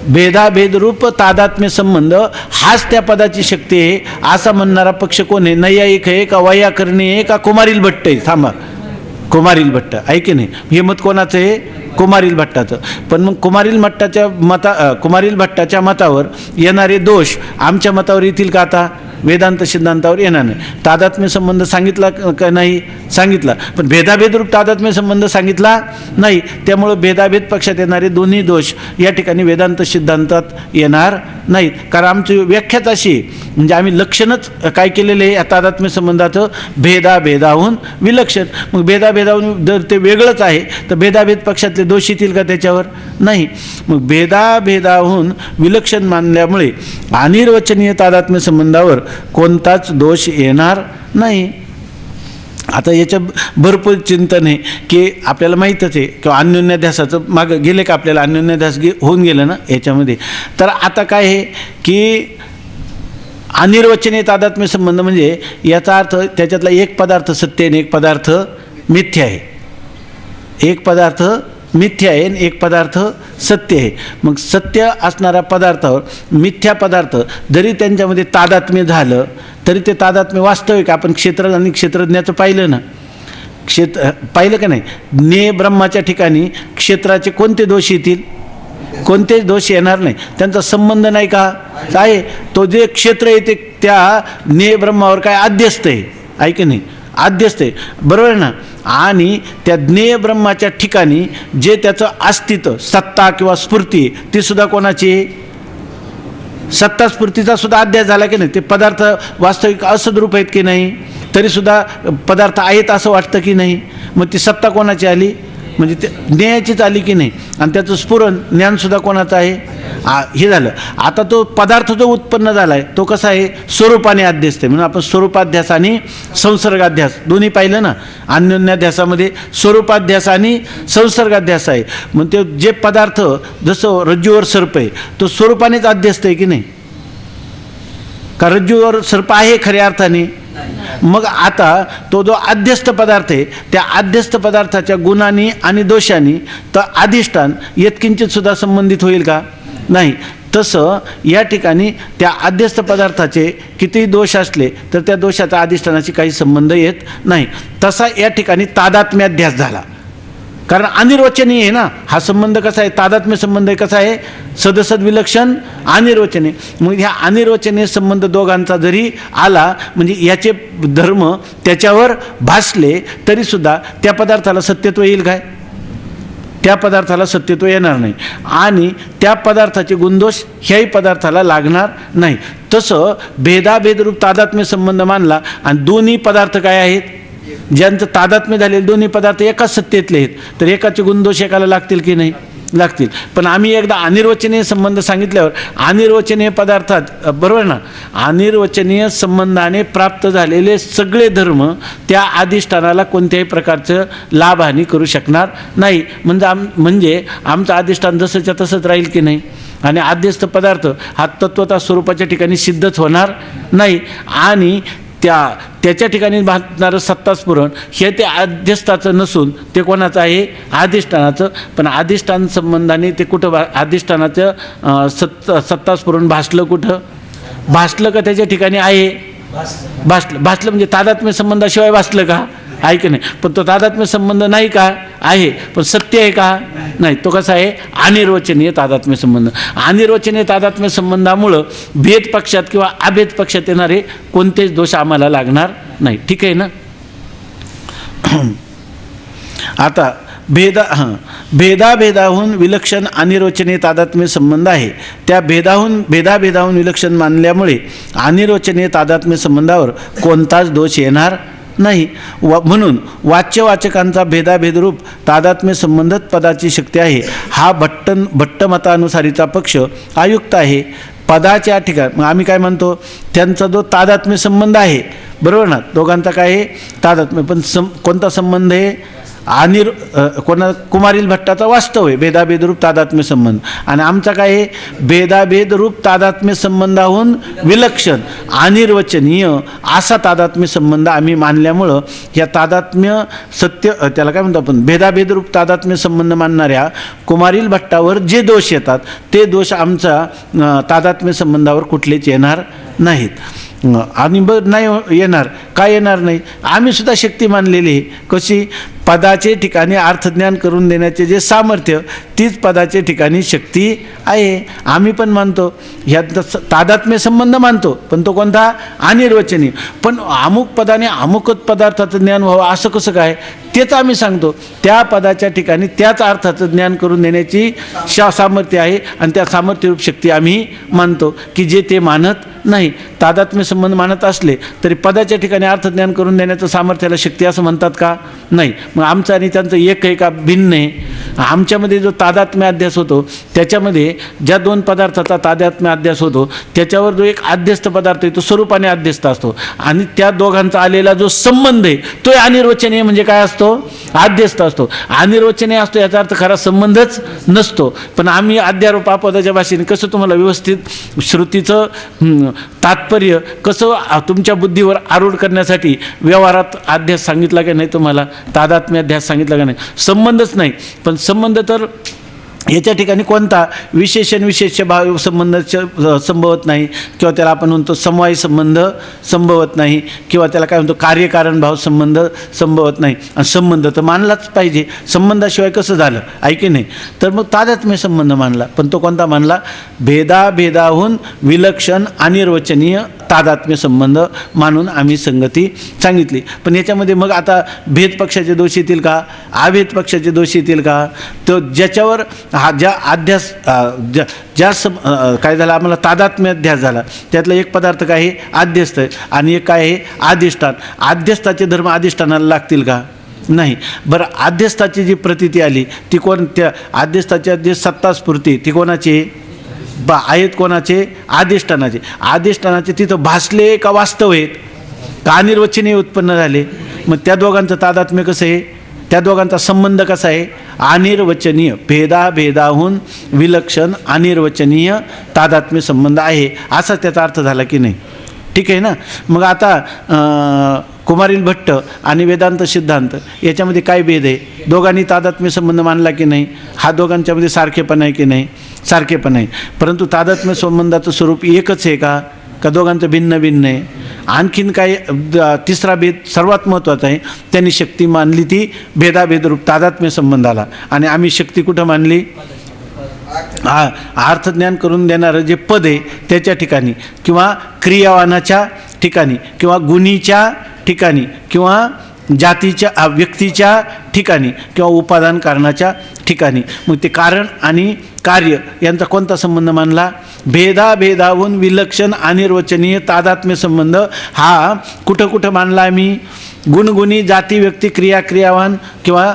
भेदाभेदरूप तादात्म्य संबंध हाच त्या पदाची शक्ती आहे असा म्हणणारा पक्ष कोण आहे, नैयायिक आहे का, वैयाकरणी आहे का, कुमारील भट्ट आहे. थांबा, कुमारील भट्ट ऐके नाही, हे मत कोणाचं आहे, कुमारील भट्टाचं. पण मग कुमारील भट्टाच्या मतावर येणारे दोष आमच्या मतावर येतील का, आता वेदांत सिद्धांतावर येणार नाही. तादात्म्य संबंध सांगितला का नाही, सांगितला, पण भेदाभेदरूप तादात्म्य संबंध सांगितला नाही. त्यामुळं भेदाभेद पक्षात येणारे दोन्ही दोष या ठिकाणी वेदांत सिद्धांतात येणार नाहीत. कारण आमची व्याख्याच अशी, म्हणजे आम्ही लक्षणच काय केलेलं आहे या तादात्म्य संबंधाचं, भेदाभेदाहून विलक्षण. मग भेदाभेदाहून जर ते वेगळंच आहे तर भेदाभेद पक्षातले दोष येतील का, त्याच्यावर नाही. मग भेदाभेदाहून विलक्षण मानल्यामुळे अनिर्वचनीय तादात्म्य संबंधावर कोणताच दोष येणार नाही. आता याच्या भरपूर चिंतन आहे की आपल्याला माहीतच आहे किंवा अन्योन्याध्यासाचं मागं गेले का, आपल्याला अन्योन्याध्यास होऊन गेलं ना याच्यामध्ये. तर आता काय आहे की अनिर्वचनीय तादात्म्य संबंध म्हणजे याचा अर्थ त्याच्यातला एक पदार्थ सत्य आहे आणि एक पदार्थ मिथ्या आहे. एक पदार्थ मिथ्या आहे आणि एक पदार्थ सत्य आहे. मग सत्य असणाऱ्या पदार्थावर मिथ्या पदार्थ जरी त्यांच्यामध्ये तादात्म्य झालं तरी ते तादात्म्य वास्तविक. आपण क्षेत्र आणि क्षेत्रज्ञाचं पाहिलं ना, पाहिलं का नाही, ने ब्रह्माच्या ठिकाणी क्षेत्राचे कोणते दोष येतील, कोणतेच दोष येणार नाही. त्यांचा संबंध नाही का, आहे. तो जे क्षेत्र येते त्या ने ब्रह्मावर काय अध्यस्त आहे, ऐक नाही, अध्यस्त आहे, बरोबर ना. आणि त्या ज्ञेय ब्रह्माच्या ठिकाणी जे त्याचं अस्तित्व, सत्ता किंवा स्फूर्ती, ती सुद्धा कोणाची, सत्ता स्फूर्तीचा सुद्धा अध्यास झाला की नाही. ते पदार्थ वास्तविक असद्रूप आहेत की नाही, तरीसुद्धा पदार्थ आहेत असं वाटतं की नाही. मग ती सत्ता कोणाची आली, म्हणजे ते ज्ञेयाचीच आली की नाही. आणि त्याचं स्फुरण ज्ञानसुद्धा कोणाचं आहे, हे झालं. आता तो पदार्थ जो उत्पन्न झाला आहे तो कसा आहे, स्वरूपाने अध्यस्त आहे. म्हणून आपण स्वरूपाध्यास आणि संसर्गाध्यास दोन्ही पाहिलं ना. अन्योन्याध्यासामध्ये स्वरूपाध्यास आणि संसर्गाध्यास आहे. मग ते जे पदार्थ, जसं रज्जूवर सर्प आहे तो स्वरूपानेच अध्यस्त आहे की नाही, का रज्जूवर सर्प आहे खऱ्या अर्थाने. मग आता तो जो अध्यस्त पदार्थ आहे त्या अध्यस्त पदार्थाच्या गुणांनी आणि दोषांनी तर अधिष्ठान यत्किंचित सुद्धा संबंधित होईल का, नाही. तसं या ठिकाणी त्या अध्यस्त पदार्थाचे कितीही दोष असले तर त्या दोषाचा अधिष्ठानाशी काही संबंध येत नाही. तसा या ठिकाणी तादात्म्याध्यास झाला, कारण अनिर्वचनीय आहे ना हा संबंध. कसा आहे, तादात्म्य संबंध आहे, कसा आहे, सदसद विलक्षण, अनिर्वचनीय. मग ह्या अनिर्वचनीय संबंध दोघांचा जरी आला म्हणजे याचे धर्म त्याच्यावर भासले तरीसुद्धा त्या पदार्थाला सत्यत्व येईल काय, त्या पदार्थाला सत्यत्व येणार नाही. आणि त्या पदार्थाचे गुणदोष ह्याही पदार्थाला लागणार नाही. तसं भेदाभेदरूप तादात्म्य संबंध मानला आणि दोन्ही पदार्थ काय आहेत, ज्यांचं तादात्म्य झालेले दोन्ही पदार्थ एकाच सत्तेतले आहेत, तर एकाचे गुणदोष एकाला लागतील की नाही, लागतील. पण आम्ही एकदा अनिर्वचनीय संबंध सांगितल्यावर अनिर्वचनीय पदार्थात बरोबर ना, अनिर्वचनीय संबंधाने प्राप्त झालेले सगळे धर्म त्या अधिष्ठानाला कोणत्याही प्रकारचं लाभहानी करू शकणार नाही. म्हणजे आमचं अधिष्ठान जसंच्या तसंच राहील की नाही. आणि आद्यस्थ पदार्थ हा तत्वता स्वरूपाच्या ठिकाणी सिद्धच होणार नाही. आणि त्याच्या ठिकाणी भासणारं सत्तास्फुरण हे ते आद्यस्थाचं नसून ते कोणाचं आहे, अधिष्ठानाचं. पण अधिष्ठान संबंधाने ते कुठं अधिष्ठानाचं सत्तास्फुरण भासलं, कुठं भासलं का त्याच्या ठिकाणी आहे, भासलं म्हणजे तादात्म्य संबंधाशिवाय भासलं का, आहे की नाही. पण तो तादात्म्य संबंध नाही का, आहे. पण सत्य आहे का, नाही. तो कसा आहे, अनिर्वचनीय तादात्म्य संबंध. अनिर्वचनीय तादात्म्य संबंधामुळं भेद पक्षात किंवा अभेद पक्षात येणारे कोणतेच दोष आम्हाला लागणार नाही. ठीक आहे ना. आता भेदाभेदाहून विलक्षण अनिर्वचनीय तादात्म्य संबंध आहे. त्या भेदाभेदाहून विलक्षण मानल्यामुळे अनिर्वचनीय तादात्म्य संबंधावर कोणताच दोष येणार नाही. म्हणून वाच्यवाचकांचा भेदाभेदरूप तादात्म्य संबंधच पदाची शक्ती आहे. हा भट्टमतानुसारीचा पक्ष अयुक्त आहे. पदाच्या ठिकाणी मग आम्ही काय म्हणतो, त्यांचा जो तादात्म्य संबंध आहे बरोबर ना, दोघांचा काय आहे, तादात्म्य. पण कोणता संबंध आहे, कुमारील भट्टाचा वास्तव आहे भेदाभेदरूप तादात्म्य संबंध. आणि आमचा काय आहे, भेदाभेदरूप तादात्म्य संबंधाहून विलक्षण अनिर्वचनीय असा तादात्म्य संबंध आम्ही मानल्यामुळं या तादात्म्य सत्य त्याला काय म्हणतो आपण, भेदाभेदरूप तादात्म्य संबंध मानणाऱ्या कुमारील भट्टावर जे दोष येतात ते दोष आमचा तादात्म्य संबंधावर कुठलेच येणार नाहीत. आणि नाही येणार, काय येणार नाही, आम्ही सुद्धा शक्ती मानलेली. कशी, पदाचे ठिकाणी अर्थज्ञान करून देण्याचे जे सामर्थ्य तीच पदाचे ठिकाणी शक्ती आहे. आम्ही पण मानतो, ह्यात तादात्म्य संबंध मानतो, पण तो कोणता, अनिर्वचनीय. पण अमुक पदाने अमुकच पदार्थाचं ज्ञान व्हावं असं कसं काय, तेच आम्ही सांगतो. त्या पदाच्या ठिकाणी त्याच अर्थाचं ज्ञान करून देण्याची सामर्थ्य आहे. आणि त्या सामर्थ्यरूप शक्ती आम्ही मानतो की जे ते मानत नाही. तादात्म्य संबंध मानत असले तरी पदाच्या ठिकाणी अर्थज्ञान करून देण्याचं सामर्थ्याला शक्ती असं म्हणतात का, नाही. मग आमचं आणि त्यांचं एक आहे का, भिन्न आहे. आमच्यामध्ये जो तादात्म्य अध्यास होतो त्याच्यामध्ये ज्या दोन पदार्थाचा तादात्म्य अध्यास होतो त्याच्यावर जो एक आद्यस्थ पदार्थ आहे तो स्वरूपाने आद्यस्थ असतो. आणि त्या दोघांचा आलेला जो संबंध आहे तो अनिर्वचनीय म्हणजे काय असतो, आद्यस्थ असतो. अनिर्वचनीय असतो याचा अर्थ खरा संबंधच नसतो. पण आम्ही अध्यारोपापदाच्या भाषेने कसं तुम्हाला व्यवस्थित श्रुतीचं तात्पर्य कसं तुमच्या बुद्धीवर आरूढ करण्यासाठी व्यवहारात अध्यास सांगितला की नाही, तुम्हाला तादात्म्य अध्यास सांगितला का नाही, संबंधच नाही. पण संबंध तर याच्या ठिकाणी कोणता विशेषण विशेष भाव संबंध संभवत नाही, किंवा त्याला आपण म्हणतो समवायी संबंध संभवत नाही, किंवा त्याला काय म्हणतो कार्यकारण भाव संबंध संभवत नाही. आणि संबंध तर मानलाच पाहिजे, संबंधाशिवाय कसं झालं, ऐकी नाही. तर मग तादात्म्य संबंध मानला, पण तो कोणता मानला, भेदाभेदाहून विलक्षण अनिर्वचनीय तादात्म्य संबंध मानून आम्ही संगती सांगितली. पण याच्यामध्ये मग आता भेद पक्षाचे दोष येतील का, अभेद पक्षाचे दोष येतील का, तो ज्याच्यावर हा ज्या अध्यास काय झाला, आम्हाला तादात्म्य अध्यास झाला त्यातला एक पदार्थ काय आहे, आद्यस्थ आहे, आणि एक काय आहे, अधिष्ठान. आद्यस्थाचे धर्म अधिष्ठानाला लागतील का, नाही. बरं, आद्यस्थाची जी प्रतीती आली ती कोण, त्या आद्यस्थाच्या जे सत्तास्फूर्ती ती कोणाची आहेत, कोणाचे, अधिष्ठानाचे. अधिष्ठानाचे तिथं भासले का वास्तव आहेत का अनिर्वचनीय उत्पन्न झाले. मग त्या दोघांचं तादात्म्य कसं आहे, त्या दोघांचा संबंध कसा आहे, अनिर्वचनीय. भेदाभेदाहून विलक्षण अनिर्वचनीय तादात्म्य संबंध आहे असा त्याचा अर्थ झाला की नाही. ठीक आहे ना. मग आता कुमारील भट्ट आणि वेदांत सिद्धांत याच्यामध्ये काय भेद आहे, दोघांनी तादात्म्य संबंध मानला की नाही, हा दोघांच्यामध्ये सारखेपण आहे की नाही, सारखेपण आहे. परंतु तादात्म्य संबंधाचं स्वरूप एकच आहे का दोघांचं भिन्न भिन्न आहे. आणखीन काय तिसरा भेद सर्वात महत्त्वाचा आहे, त्यांनी शक्ती मानली ती भेदाभेदरूप तादात्म्य संबंधाला. आणि आम्ही शक्ती कुठं मानली, अर्थज्ञान करून देणारं जे पद आहे त्याच्या ठिकाणी, किंवा क्रियावानाच्या ठिकाणी, किंवा गुणीच्या ठिकाणी, किंवा जातीच्या व्यक्तीच्या ठिकाणी, किंवा उपादान कारणाच्या ठिकाणी. मग ते कारण आणि कार्य यांचा कोणता संबंध मानला, भेदाभेदाहून विलक्षण अनिर्वचनीय तादात्म्य संबंध हा कुठं कुठं मानला आम्ही, गुणगुणी, जाती, व्यक्ती, क्रिया, क्रियावान किंवा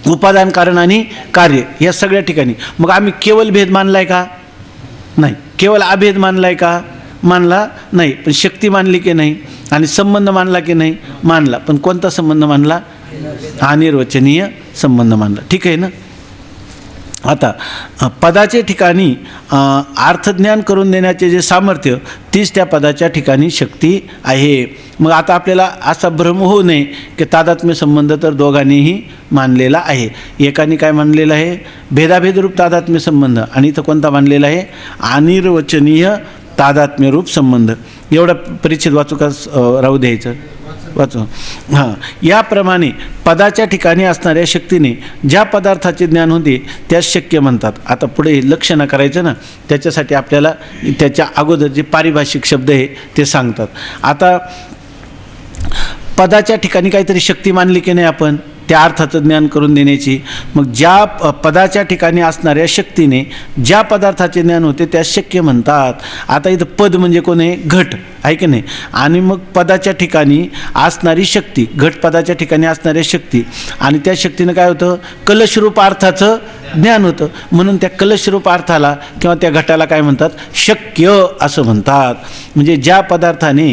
उपादान कारण आणि कार्य या सगळ्या ठिकाणी. मग आम्ही केवळ भेद मानलाय का? नाही. केवळ अभेद मानलाय का? मानला नाही. पण शक्ती मानली की नाही? आणि संबंध मानला की नाही? मानला. पण कोणता संबंध मानला? अनिर्वचनीय संबंध मानला. ठीक आहे ना. आता पदाच्या ठिकाणी अर्थज्ञान करून देण्याचे जे सामर्थ्य तीच त्या पदाच्या ठिकाणी शक्ती आहे. मग आता आपल्याला असा भ्रम होऊ नये की तादात्म्य संबंध तर दोघांनीही मानलेला आहे. एकाने काय मानलेलं आहे? भेदाभेदरूप तादात्म्य संबंध, आणि इथं कोणता मानलेला आहे? अनिर्वचनीय तादात्म्यरूप संबंध. एवढा परिच्छेद वाचू का राहू द्यायचं? वाचू. हां. याप्रमाणे पदाच्या ठिकाणी असणाऱ्या शक्तीने ज्या पदार्थाचे ज्ञान होते त्यास शक्य म्हणतात. आता पुढे लक्षणं करायचं ना, त्याच्यासाठी आपल्याला त्याच्या अगोदर जे पारिभाषिक शब्द आहे ते सांगतात. आता पदाच्या ठिकाणी काहीतरी शक्ती मानली की नाही आपण त्या अर्थाचं ज्ञान करून देण्याची. मग ज्या पदाच्या ठिकाणी असणाऱ्या शक्तीने ज्या पदार्थाचे ज्ञान होते त्यास शक्य म्हणतात. आता इथं पद म्हणजे कोण आहे? घट आहे की नाही. आणि मग पदाच्या ठिकाणी असणारी शक्ती, घट पदाच्या ठिकाणी असणाऱ्या शक्ती, आणि त्या शक्तीनं काय होतं? कलशरूप अर्थाचं ज्ञान होतं. म्हणून त्या कलशरूप अर्थाला किंवा त्या घटाला काय म्हणतात? शक्य असं म्हणतात. म्हणजे ज्या पदार्थाने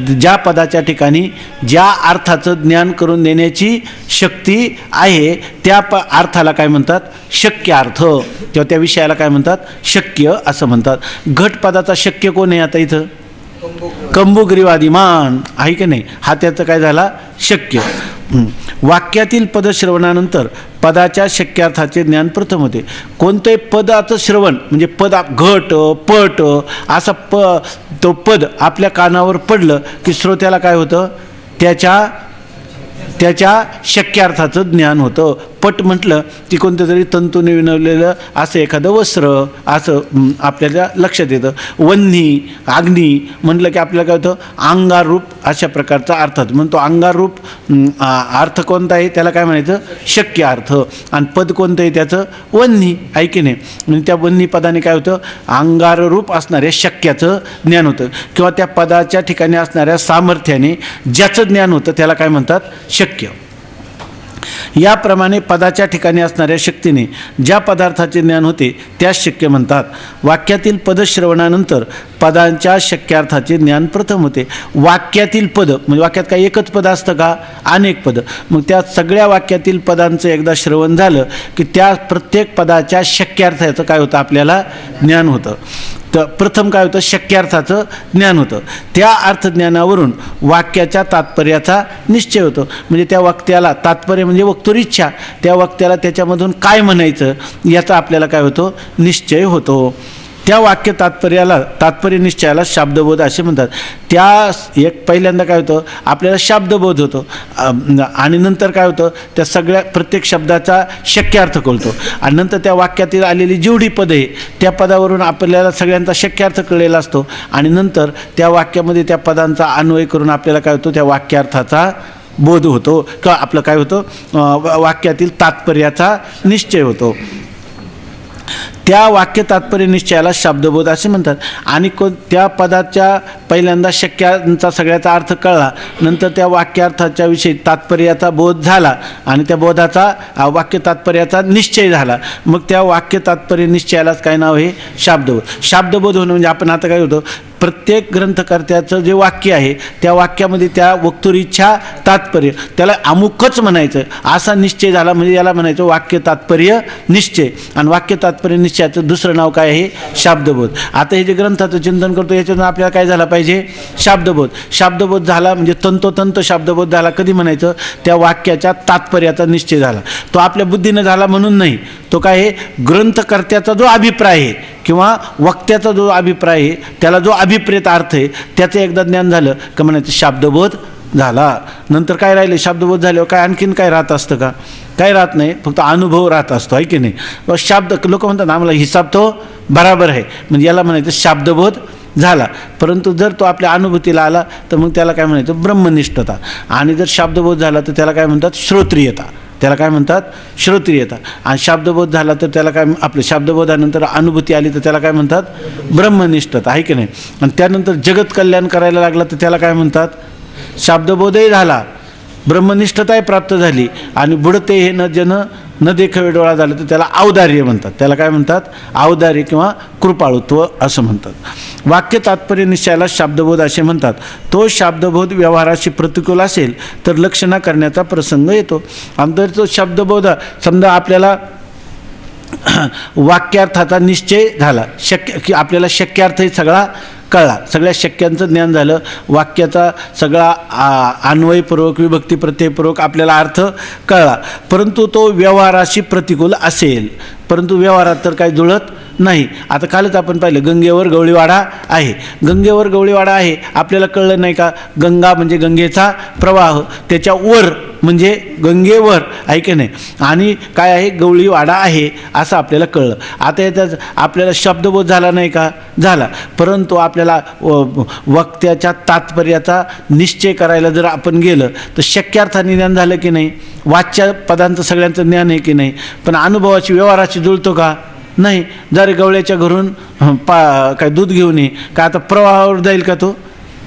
ज्या पदाच्या ठिकाणी ज्या अर्थाचं ज्ञान करून देण्याची शक्ती आहे त्या अर्थाला काय म्हणतात? शक्य अर्थ, किंवा त्या विषयाला काय म्हणतात? शक्य असं म्हणतात. घट पदाचा शक्य कोण आहे? आता इथं कंबुग्रीवादिमान आहे की नाही. हा त्याचं काय झाला? शक्य. वाक्यातील पदश्रवणानंतर पदाच्या शक्यार्थाचे ज्ञान प्रथम होते. कोणतंही पदाचं श्रवण म्हणजे पद घट पट असा तो पद आपल्या कानावर पडलं की श्रोत्याला काय होतं? त्याच्या शक्यार्थाचं ज्ञान होतं. पट म्हटलं की कोणतं तरी तंतूने विणवलेलं असं एखादं वस्त्र असं आपल्याला लक्षात येतं. वन्ही अग्नी म्हटलं की आपल्याला काय होतं? अंगारूप अशा प्रकारचा अर्थ होतो. म्हणून तो अंगारूप अर्थ कोणता आहे त्याला काय म्हणायचं? शक्य अर्थ. आणि पद कोणतं आहे त्याचं? वन्ही आहे की नाही. म्हणजे त्या वन्ही पदाने काय होतं? अंगाररूप असणाऱ्या शक्याचं ज्ञान होतं, किंवा त्या पदाच्या ठिकाणी असणाऱ्या सामर्थ्याने ज्याचं ज्ञान होतं त्याला काय म्हणतात? शक्य. याप्रमाणे पदाच्या ठिकाणी असणाऱ्या शक्तीने ज्या पदार्थाचे ज्ञान होते त्यास शक्य म्हणतात. वाक्यातील पदश्रवणानंतर पदांच्या शक्यार्थाचे ज्ञान प्रथम होते. वाक्यातील पद म्हणजे वाक्यात काय एकच पद असतं का? अनेक पद. मग त्या सगळ्या वाक्यातील पदांचं एकदा श्रवण झालं की त्या प्रत्येक पदाच्या शक्यार्थाचं काय होतं? आपल्याला ज्ञान होतं. तर प्रथम काय होतं? शक्यार्थाचं ज्ञान होतं. त्या अर्थज्ञानावरून वाक्याच्या तात्पर्याचा निश्चय होतो. म्हणजे त्या वक्त्याला तात्पर्य म्हणजे वक्तुरिच्छा, त्या वक्त्याला त्याच्यामधून काय म्हणायचं याचा आपल्याला काय होतो? निश्चय होतो. त्या वाक्य तात्पर्य निश्चयाला शाब्दबोध असे म्हणतात. पहिल्यांदा काय होतं? आपल्याला शाब्दबोध होतो, आणि नंतर काय होतं? त्या सगळ्या प्रत्येक शब्दाचा शक्यार्थ कळतो, आणि नंतर त्या वाक्यातील आलेली जेवढी पदं आहे त्या पदावरून आपल्याला सगळ्यांचा शक्यार्थ कळलेला असतो, आणि नंतर त्या वाक्यामध्ये त्या पदांचा अन्वय करून आपल्याला काय होतो? त्या वाक्यार्थाचा बोध होतो, किंवा आपलं काय होतं? वाक्यातील तात्पर्याचा निश्चय होतो. त्या वाक्य तात्पर्य निश्चयाला शब्दबोध असे म्हणतात. आणि त्या पदाच्या पहिल्यांदा शक्यांचा सगळ्याचा अर्थ कळला, नंतर त्या वाक्यार्थाच्या विषयी तात्पर्याचा बोध झाला, आणि त्या बोधाचा वाक्य तात्पर्याचा निश्चय झाला. मग त्या वाक्य तात्पर्य निश्चयालाच काय नाव आहे? शाब्दबोध. शाब्दबोध होणं म्हणजे आपण आता काय होतं? प्रत्येक ग्रंथकर्त्याचं जे वाक्य आहे त्या वाक्यामध्ये त्या वक्तुरिच्छा तात्पर्य त्याला अमुकच म्हणायचं असा निश्चय झाला, म्हणजे याला म्हणायचं वाक्य तात्पर्य निश्चय. आणि वाक्य तात्पर्य निश्चयाचं दुसरं नाव काय आहे? शाब्दबोध. आता हे जे ग्रंथाचं चिंतन करतो याच्यातून आपल्याला काय झालं पाहिजे? शाब्दबोध. शाब्दबोध झाला म्हणजे तंतोतंत शाब्दबोध झाला. कधी म्हणायचं? त्या वाक्याच्या तात्पर्याचा निश्चय झाला. तो आपल्या बुद्धीनं झाला म्हणून नाही, तो काय आहे? ग्रंथकर्त्याचा जो अभिप्राय आहे किंवा वक्त्याचा जो अभिप्राय आहे त्याला जो अभिप्रेत अर्थ आहे त्याचं एकदा ज्ञान झालं का म्हणायचं शाब्दबोध झाला. नंतर काय राहिले? शाब्दबोध झाल्यावर काय आणखीन काय राहत असतं का? काय राहत नाही, फक्त अनुभव राहत असतो आहे की नाही. शाब्द लोक म्हणतात आम्हाला हिसाब तो बराबर आहे, म्हणजे याला म्हणायचं शाब्दबोध झाला. परंतु जर तो आपल्या अनुभूतीला आला तर मग त्याला काय म्हणायचं? ब्रह्मनिष्ठता. आणि जर शाब्दबोध झाला तर त्याला काय म्हणतात? श्रोत्रियता. त्याला काय म्हणतात? श्रोत्रियता. आणि शाब्दबोध झाला तर त्याला काय? आपल्या शाब्दबोधानंतर अनुभूती आली तर त्याला काय म्हणतात? ब्रह्मनिष्ठता आहे की नाही. आणि त्यानंतर जगत कल्याण करायला लागला तर त्याला काय म्हणतात? शाब्दबोधही झाला, ब्रह्मनिष्ठताही प्राप्त झाली आणि बुडते हे न जन न देखावे डोळा झालं तर त्याला औदार्य म्हणतात. त्याला काय म्हणतात? औदार्य किंवा कृपाळुत्व असं म्हणतात. वाक्य तात्पर्य निश्चयाला शाब्दबोध असे म्हणतात. तो शाब्दबोध व्यवहाराशी प्रतिकूल असेल तर लक्षणा करण्याचा प्रसंग येतो. आणि जर तो शब्दबोध समजा आपल्याला वाक्यार्थाचा निश्चय झाला, शक्य की आपल्याला शक्यार्थही सगळा कळला, सगळ्या शक्यांचं ज्ञान झालं, वाक्याचा सगळा अन्वयपूर्वक विभक्ती प्रत्ययपूर्वक आपल्याला अर्थ कळला, परंतु तो व्यवहाराशी प्रतिकूल असेल, परंतु व्यवहारात तर काही जुळत नाही. आता कालच आपण पाहिलं गंगेवर गवळीवाडा आहे. गंगेवर गवळीवाडा आहे आपल्याला कळलं नाही का? गंगा म्हणजे गंगेचा प्रवाह, त्याच्या वर म्हणजे गंगेवर आहे की नाही, आणि काय आहे? गवळीवाडा आहे असं आपल्याला कळलं. आता याचा आपल्याला शब्दबोध झाला नाही का? झाला. परंतु आपल्याला वक्त्याच्या तात्पर्याचा निश्चय करायला जर आपण गेलं तर शक्यार्थाने ज्ञान झालं की नाही? वाच्या पदांचं सगळ्यांचं ज्ञान आहे की नाही? पण अनुभवाची व्यवहाराची जुळतो का? नाही. जर गवळ्याच्या घरून काय दूध घेऊन ये का, आता प्रवाहावर जाईल का तो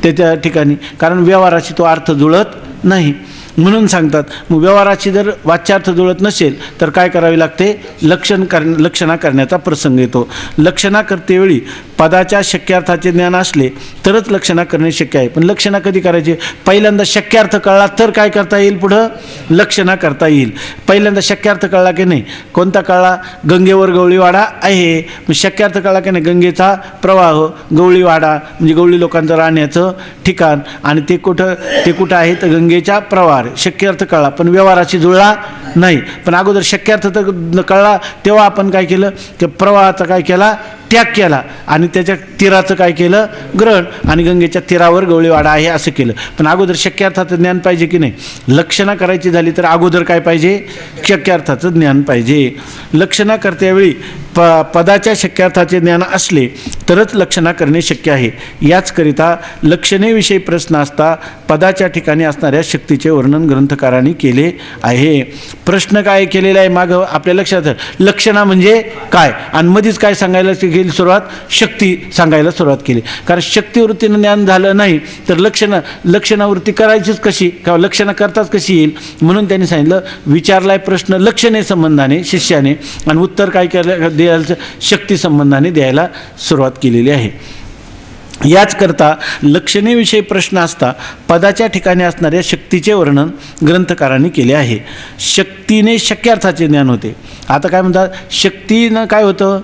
त्याच्या ठिकाणी? कारण व्यवहाराची तो अर्थ जुळत नाही. म्हणून सांगतात मग व्यवहाराची जर वाच्यार्थ जुळत नसेल तर काय करावे लागते? लक्षणा करण्याचा प्रसंग येतो. लक्षणा करतेवेळी पदाच्या शक्यार्थाचे ज्ञान असले तरच लक्षणा करणे शक्य आहे. पण लक्षणा कधी करायची? पहिल्यांदा शक्यार्थ कळला तर काय करता येईल? पुढं लक्षणा करता येईल. पहिल्यांदा शक्यार्थ कळला की नाही? कोणता कळला? गंगेवर गवळीवाडा आहे. मग शक्यार्थ कळला की नाही? गंगेचा प्रवाह, गवळीवाडा म्हणजे गवळी लोकांचं राहण्याचं ठिकाण, आणि ते कुठं आहे? तर गंगेच्या प्रवाह. शक्यार्थ कळला पण व्यवहाराची जुळला नाही. पण अगोदर शक्यार्थ तर कळला तेव्हा आपण काय केलं? की प्रवाहाचा काय केला? त्याग केला, आणि त्याच्या तीराचं काय केलं? ग्रहण, आणि गंगेच्या तीरावर गवळीवाडा आहे असं केलं. पण अगोदर शक्यार्थाचं ज्ञान पाहिजे की नाही? लक्षणा करायची झाली तर अगोदर काय पाहिजे? शक्यार्थाचं ज्ञान पाहिजे. लक्षणा करतेवेळी पदाच्या शक्यार्थाचे ज्ञान असले तरच लक्षणा करणे शक्य आहे. याचकरिता लक्षणेविषयी प्रश्न असता पदाच्या ठिकाणी असणाऱ्या शक्तीचे वर्णन ग्रंथकारांनी केले आहे. प्रश्न काय केलेला आहे मागं आपल्या लक्षात? लक्षणा म्हणजे काय, आणि मध्येच काय सांगायला केली सुरुवात? शक्ती सांगायला सुरुवात केली. कारण शक्तिवृत्तीनं ज्ञान झालं नाही तर लक्षणावृत्ती करायचीच कशी, किंवा लक्षणा करताच कशी येईल? म्हणून त्यांनी सांगितलं, विचारलाय प्रश्न लक्षणे संबंधाने शिष्याने, आणि उत्तर काय केलं? द्यायचं शक्ती संबंधाने द्यायला सुरुवात केलेली आहे. याचकरता लक्षणेविषयी प्रश्न असता पदाच्या ठिकाणी असणाऱ्या शक्तीचे वर्णन ग्रंथकारांनी केले आहे. शक्तीने शक्यार्थाचे ज्ञान होते. आता काय म्हणतात? शक्तीनं काय होतं?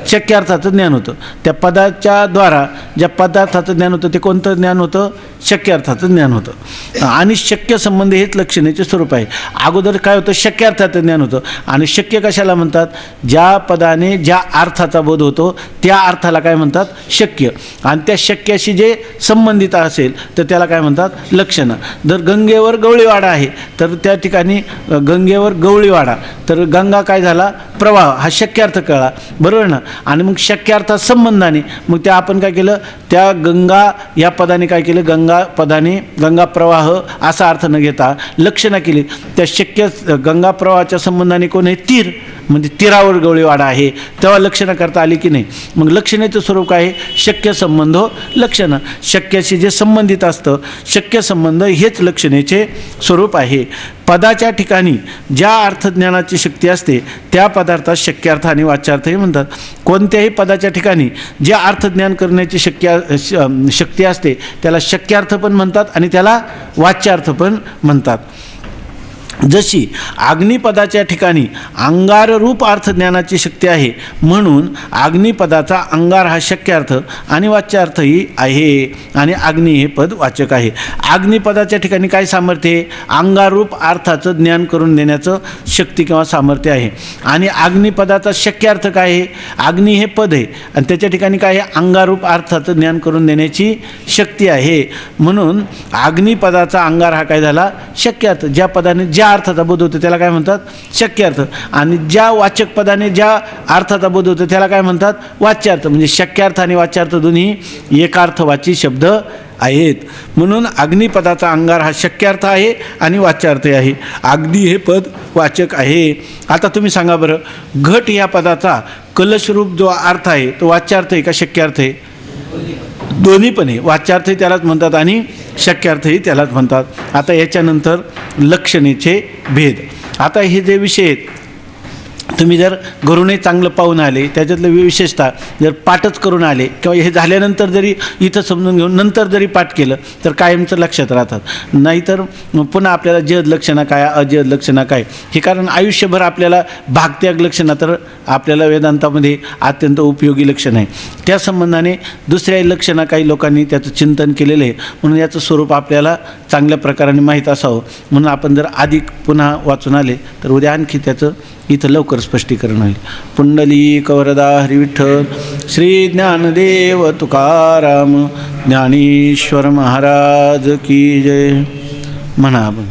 शक्यार्थाचं ज्ञान होतं. त्या पदाच्या द्वारा ज्या पदार्थाचं ज्ञान होतं ते कोणतं ज्ञान होतं? शक्यार्थाचं ज्ञान होतं. आणि शक्य संबंध हेच लक्षणेचे स्वरूप आहे. अगोदर काय होतं? शक्यार्थाचं ज्ञान होतं. आणि शक्य कशाला म्हणतात? ज्या पदाने ज्या अर्थाचा बोध होतो त्या अर्थाला काय म्हणतात? शक्य. आणि त्या शक्याशी जे संबंधित असेल तर त्याला काय म्हणतात? लक्षणं. जर गंगेवर गवळीवाडा आहे तर त्या ठिकाणी गंगेवर गवळीवाडा, तर गंगा काय झाला? प्रवाह, हा शक्यार्थ कळला, बरोबर ना? आणि मग शक्यार्था संबंधाने मग त्या आपण काय केलं? त्या गंगा या पदाने काय केलं? गंगा पदाने गंगा प्रवाह असा अर्थ न घेता लक्षणा केली. त्या शक्य गंगा प्रवाहाच्या संबंधाने कोण आहे? तीर, म्हणजे तीरावर गवळीवाडा आहे. तेव्हा लक्षणं करता आली की नाही? मग लक्षणेचं स्वरूप काय आहे? शक्य संबंध लक्षणं. शक्याशी जे संबंधित असतं शक्य संबंध हेच लक्षणेचे स्वरूप आहे. पदाच्या ठिकाणी ज्या अर्थज्ञानाची शक्ती असते त्या पदार्थात शक्यार्थ आणि वाच्यार्थही म्हणतात. कोणत्याही पदाच्या ठिकाणी जे अर्थज्ञान करण्याची शक्ती असते त्याला शक्यार्थ पण म्हणतात आणि त्याला वाच्यार्थ पण म्हणतात. जशी अग्निपदाच्या ठिकाणी अंगाररूप अर्थज्ञानाची शक्ती आहे म्हणून अग्निपदाचा अंगार हा शक्यार्थ आणि वाच्यार्थही आहे, आणि अग्नी हे पद वाचक आहे. अग्निपदाच्या ठिकाणी काय सामर्थ्य आहे? अंगाररूप अर्थाचं ज्ञान करून देण्याचं शक्ती किंवा सामर्थ्य आहे. आणि अग्निपदाचा शक्यार्थ काय आहे? अग्नी हे पद आहे आणि त्याच्या ठिकाणी काय आहे? अंगारूप अर्थाचं ज्ञान करून देण्याची शक्ती आहे. म्हणून अग्निपदाचा अंगार हा काय झाला? शक्यार्थ. ज्या पदाने ज्या अर्थाचा बोध होतो त्याला काय म्हणतात? शक्यार्थ. आणि ज्या वाचक पदाने ज्या अर्थाचा बोध होतो त्याला काय म्हणतात? वाच्यार्थ. म्हणजे शक्यार्थ आणि वाच्यार्थ दोन्ही एकार्थवाची शब्द आहेत. म्हणून अग्निपदाचा अंगार हा शक्यार्थ आहे आणि वाच्यार्थ आहे. अग्नी हे पद वाचक आहे. आता तुम्ही सांगा बरं, घट या पदाचा कलशरूप जो अर्थ आहे तो वाच्यार्थ आहे का शक्यार्थ आहे? दोन्ही पण आहे, वाच्यार्थही त्यालाच म्हणतात आणि शक्यार्थही त्यालाच म्हणतात. आता याच्यानंतर लक्षणेचे भेद. आता हे जे विषय आहेत, तुम्ही जर घरूनही चांगलं पाहून आले, त्याच्यातलं विशेषतः जर पाठच करून आले किंवा हे झाल्यानंतर जरी इथं समजून घेऊन नंतर जरी पाठ केलं तर कायमचं लक्षात राहतात. नाहीतर पुन्हा आपल्याला जद लक्षणा काय, अजद लक्षणा काय, हे कारण आयुष्यभर आपल्याला भागत्याग लक्षणा तर आपल्याला वेदांतामध्ये अत्यंत उपयोगी लक्षण आहे. त्या संबंधाने दुसऱ्या लक्षणा काही लोकांनी त्याचं चिंतन केलेलं आहे, म्हणून याचं स्वरूप आपल्याला चांगल्या प्रकाराने माहीत असावं. म्हणून आपण जर अधिक पुन्हा वाचून आले तर उद्या आणखी त्याचं इथं लवकर स्पष्टीकरण होईल. पुंडलिक वरदा हरी विठ्ठल. श्री ज्ञानदेव तुकाराम ज्ञानेश्वर महाराज की जय. म्हणा आपण.